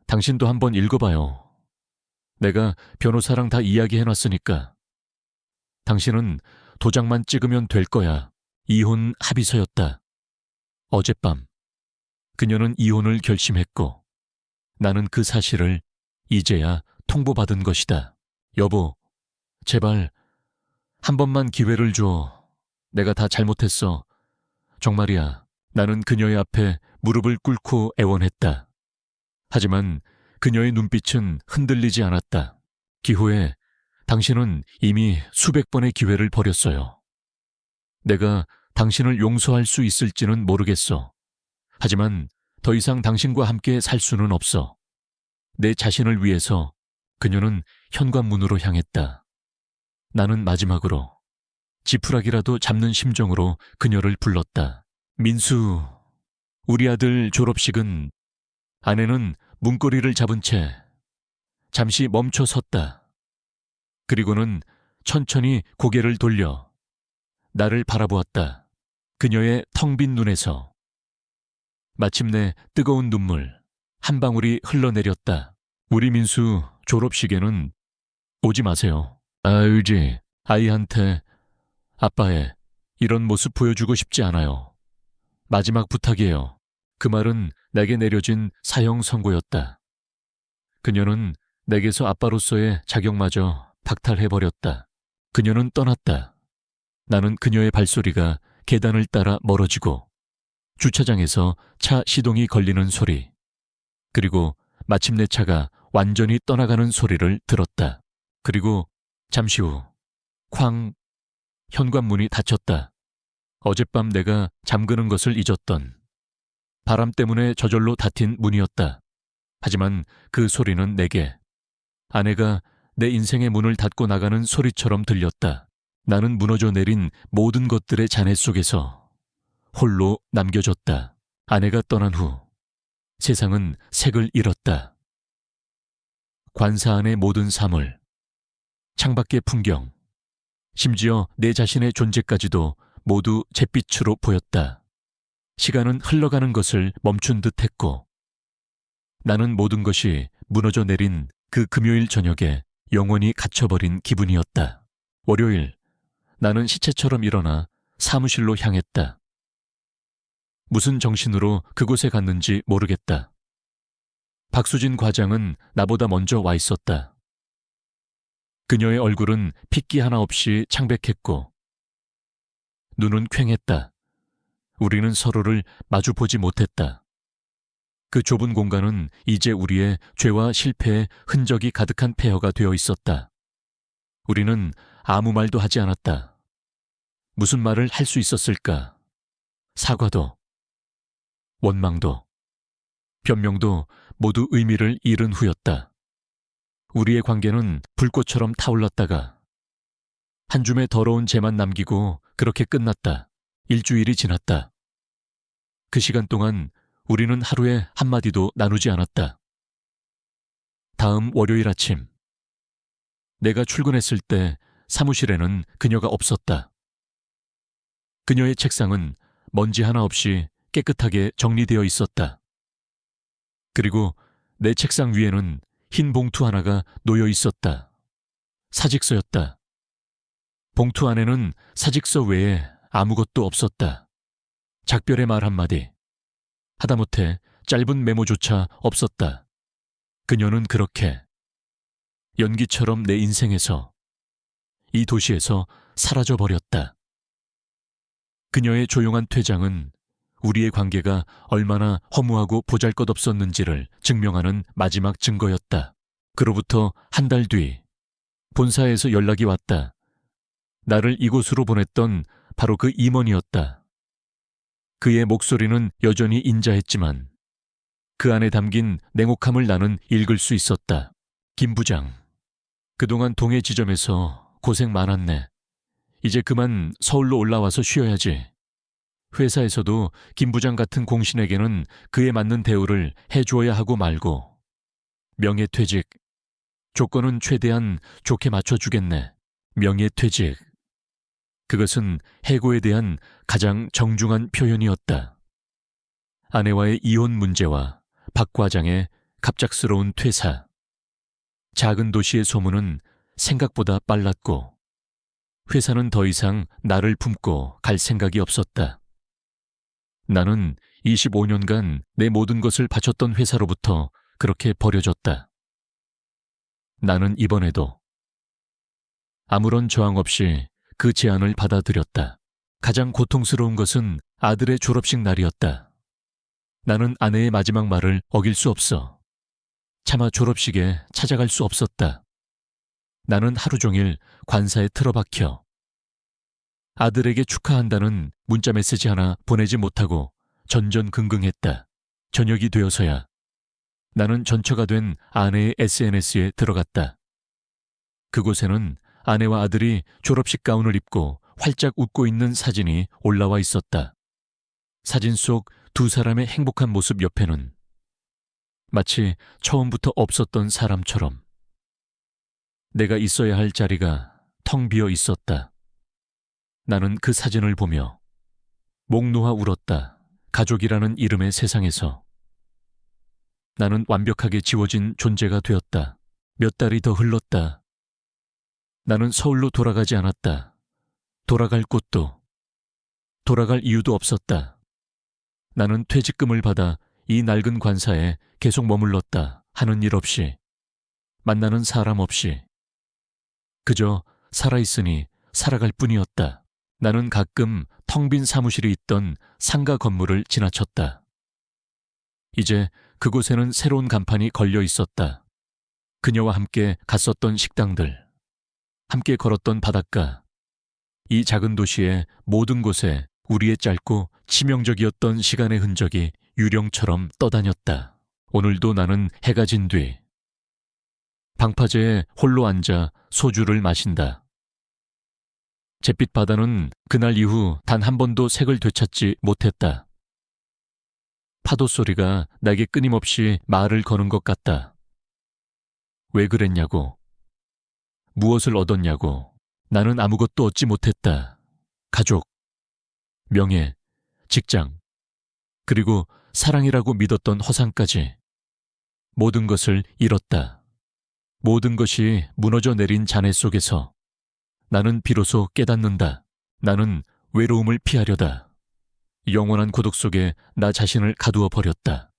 당신도 한번 읽어봐요. 내가 변호사랑 다 이야기해놨으니까. 당신은 도장만 찍으면 될 거야. 이혼 합의서였다. 어젯밤 그녀는 이혼을 결심했고 나는 그 사실을 이제야 통보받은 것이다. 여보, 제발 한 번만 기회를 줘. 내가 다 잘못했어. 정말이야. 나는 그녀의 앞에 무릎을 꿇고 애원했다. 하지만 그녀의 눈빛은 흔들리지 않았다. 기호에 당신은 이미 수백 번의 기회를 버렸어요. 내가 당신을 용서할 수 있을지는 모르겠어. 하지만 더 이상 당신과 함께 살 수는 없어. 내 자신을 위해서 그녀는 현관문으로 향했다. 나는 마지막으로 지푸라기라도 잡는 심정으로 그녀를 불렀다. 민수, 우리 아들 졸업식은. 아내는 문고리를 잡은 채 잠시 멈춰 섰다. 그리고는 천천히 고개를 돌려 나를 바라보았다. 그녀의 텅 빈 눈에서 마침내 뜨거운 눈물 한 방울이 흘러내렸다. 우리 민수 졸업식에는 오지 마세요. 알지. 아이한테 아빠의 이런 모습 보여주고 싶지 않아요. 마지막 부탁이에요. 그 말은 내게 내려진 사형 선고였다. 그녀는 내게서 아빠로서의 자격마저 박탈해버렸다. 그녀는 떠났다. 나는 그녀의 발소리가 계단을 따라 멀어지고 주차장에서 차 시동이 걸리는 소리, 그리고 마침내 차가 완전히 떠나가는 소리를 들었다. 그리고 잠시 후 쾅, 현관문이 닫혔다. 어젯밤 내가 잠그는 것을 잊었던 바람 때문에 저절로 닫힌 문이었다. 하지만 그 소리는 내게 아내가 내 인생의 문을 닫고 나가는 소리처럼 들렸다. 나는 무너져 내린 모든 것들의 잔해 속에서 홀로 남겨졌다. 아내가 떠난 후 세상은 색을 잃었다. 관사 안의 모든 사물, 창밖의 풍경, 심지어 내 자신의 존재까지도 모두 잿빛으로 보였다. 시간은 흘러가는 것을 멈춘 듯 했고 나는 모든 것이 무너져 내린 그 금요일 저녁에 영원히 갇혀버린 기분이었다. 월요일, 나는 시체처럼 일어나 사무실로 향했다. 무슨 정신으로 그곳에 갔는지 모르겠다. 박수진 과장은 나보다 먼저 와 있었다. 그녀의 얼굴은 핏기 하나 없이 창백했고 눈은 퀭했다. 우리는 서로를 마주보지 못했다. 그 좁은 공간은 이제 우리의 죄와 실패의 흔적이 가득한 폐허가 되어 있었다. 우리는 아무 말도 하지 않았다. 무슨 말을 할 수 있었을까? 사과도, 원망도, 변명도 모두 의미를 잃은 후였다. 우리의 관계는 불꽃처럼 타올랐다가 한 줌의 더러운 재만 남기고 그렇게 끝났다. 일주일이 지났다. 그 시간 동안 우리는 하루에 한마디도 나누지 않았다. 다음 월요일 아침, 내가 출근했을 때 사무실에는 그녀가 없었다. 그녀의 책상은 먼지 하나 없이 깨끗하게 정리되어 있었다. 그리고 내 책상 위에는 흰 봉투 하나가 놓여 있었다. 사직서였다. 봉투 안에는 사직서 외에 아무것도 없었다. 작별의 말 한마디, 하다못해 짧은 메모조차 없었다. 그녀는 그렇게 연기처럼 내 인생에서, 이 도시에서 사라져버렸다. 그녀의 조용한 퇴장은 우리의 관계가 얼마나 허무하고 보잘것없었는지를 증명하는 마지막 증거였다. 그로부터 한 달 뒤 본사에서 연락이 왔다. 나를 이곳으로 보냈던 바로 그 임원이었다. 그의 목소리는 여전히 인자했지만 그 안에 담긴 냉혹함을 나는 읽을 수 있었다. 김 부장, 그동안 동해 지점에서 고생 많았네. 이제 그만 서울로 올라와서 쉬어야지. 회사에서도 김 부장 같은 공신에게는 그에 맞는 대우를 해주어야 하고 말고. 명예퇴직, 조건은 최대한 좋게 맞춰주겠네. 명예퇴직. 그것은 해고에 대한 가장 정중한 표현이었다. 아내와의 이혼 문제와 박 과장의 갑작스러운 퇴사. 작은 도시의 소문은 생각보다 빨랐고 회사는 더 이상 나를 품고 갈 생각이 없었다. 나는 25년간 내 모든 것을 바쳤던 회사로부터 그렇게 버려졌다. 나는 이번에도 아무런 저항 없이 그 제안을 받아들였다. 가장 고통스러운 것은 아들의 졸업식 날이었다. 나는 아내의 마지막 말을 어길 수 없어. 차마 졸업식에 찾아갈 수 없었다. 나는 하루 종일 관사에 틀어박혀 아들에게 축하한다는 문자 메시지 하나 보내지 못하고 전전긍긍했다. 저녁이 되어서야 나는 전처가 된 아내의 SNS에 들어갔다. 그곳에는 아내와 아들이 졸업식 가운을 입고 활짝 웃고 있는 사진이 올라와 있었다. 사진 속 두 사람의 행복한 모습 옆에는 마치 처음부터 없었던 사람처럼 내가 있어야 할 자리가 텅 비어 있었다. 나는 그 사진을 보며 목 놓아 울었다. 가족이라는 이름의 세상에서 나는 완벽하게 지워진 존재가 되었다. 몇 달이 더 흘렀다. 나는 서울로 돌아가지 않았다. 돌아갈 곳도, 돌아갈 이유도 없었다. 나는 퇴직금을 받아 이 낡은 관사에 계속 머물렀다. 하는 일 없이, 만나는 사람 없이, 그저 살아있으니 살아갈 뿐이었다. 나는 가끔 텅 빈 사무실이 있던 상가 건물을 지나쳤다. 이제 그곳에는 새로운 간판이 걸려 있었다. 그녀와 함께 갔었던 식당들, 함께 걸었던 바닷가, 이 작은 도시의 모든 곳에 우리의 짧고 치명적이었던 시간의 흔적이 유령처럼 떠다녔다. 오늘도 나는 해가 진 뒤 방파제에 홀로 앉아 소주를 마신다. 잿빛 바다는 그날 이후 단 한 번도 색을 되찾지 못했다. 파도 소리가 나에게 끊임없이 말을 거는 것 같다. 왜 그랬냐고, 무엇을 얻었냐고. 나는 아무것도 얻지 못했다. 가족, 명예, 직장, 그리고 사랑이라고 믿었던 허상까지 모든 것을 잃었다. 모든 것이 무너져 내린 잔해 속에서 나는 비로소 깨닫는다. 나는 외로움을 피하려다 영원한 고독 속에 나 자신을 가두어 버렸다.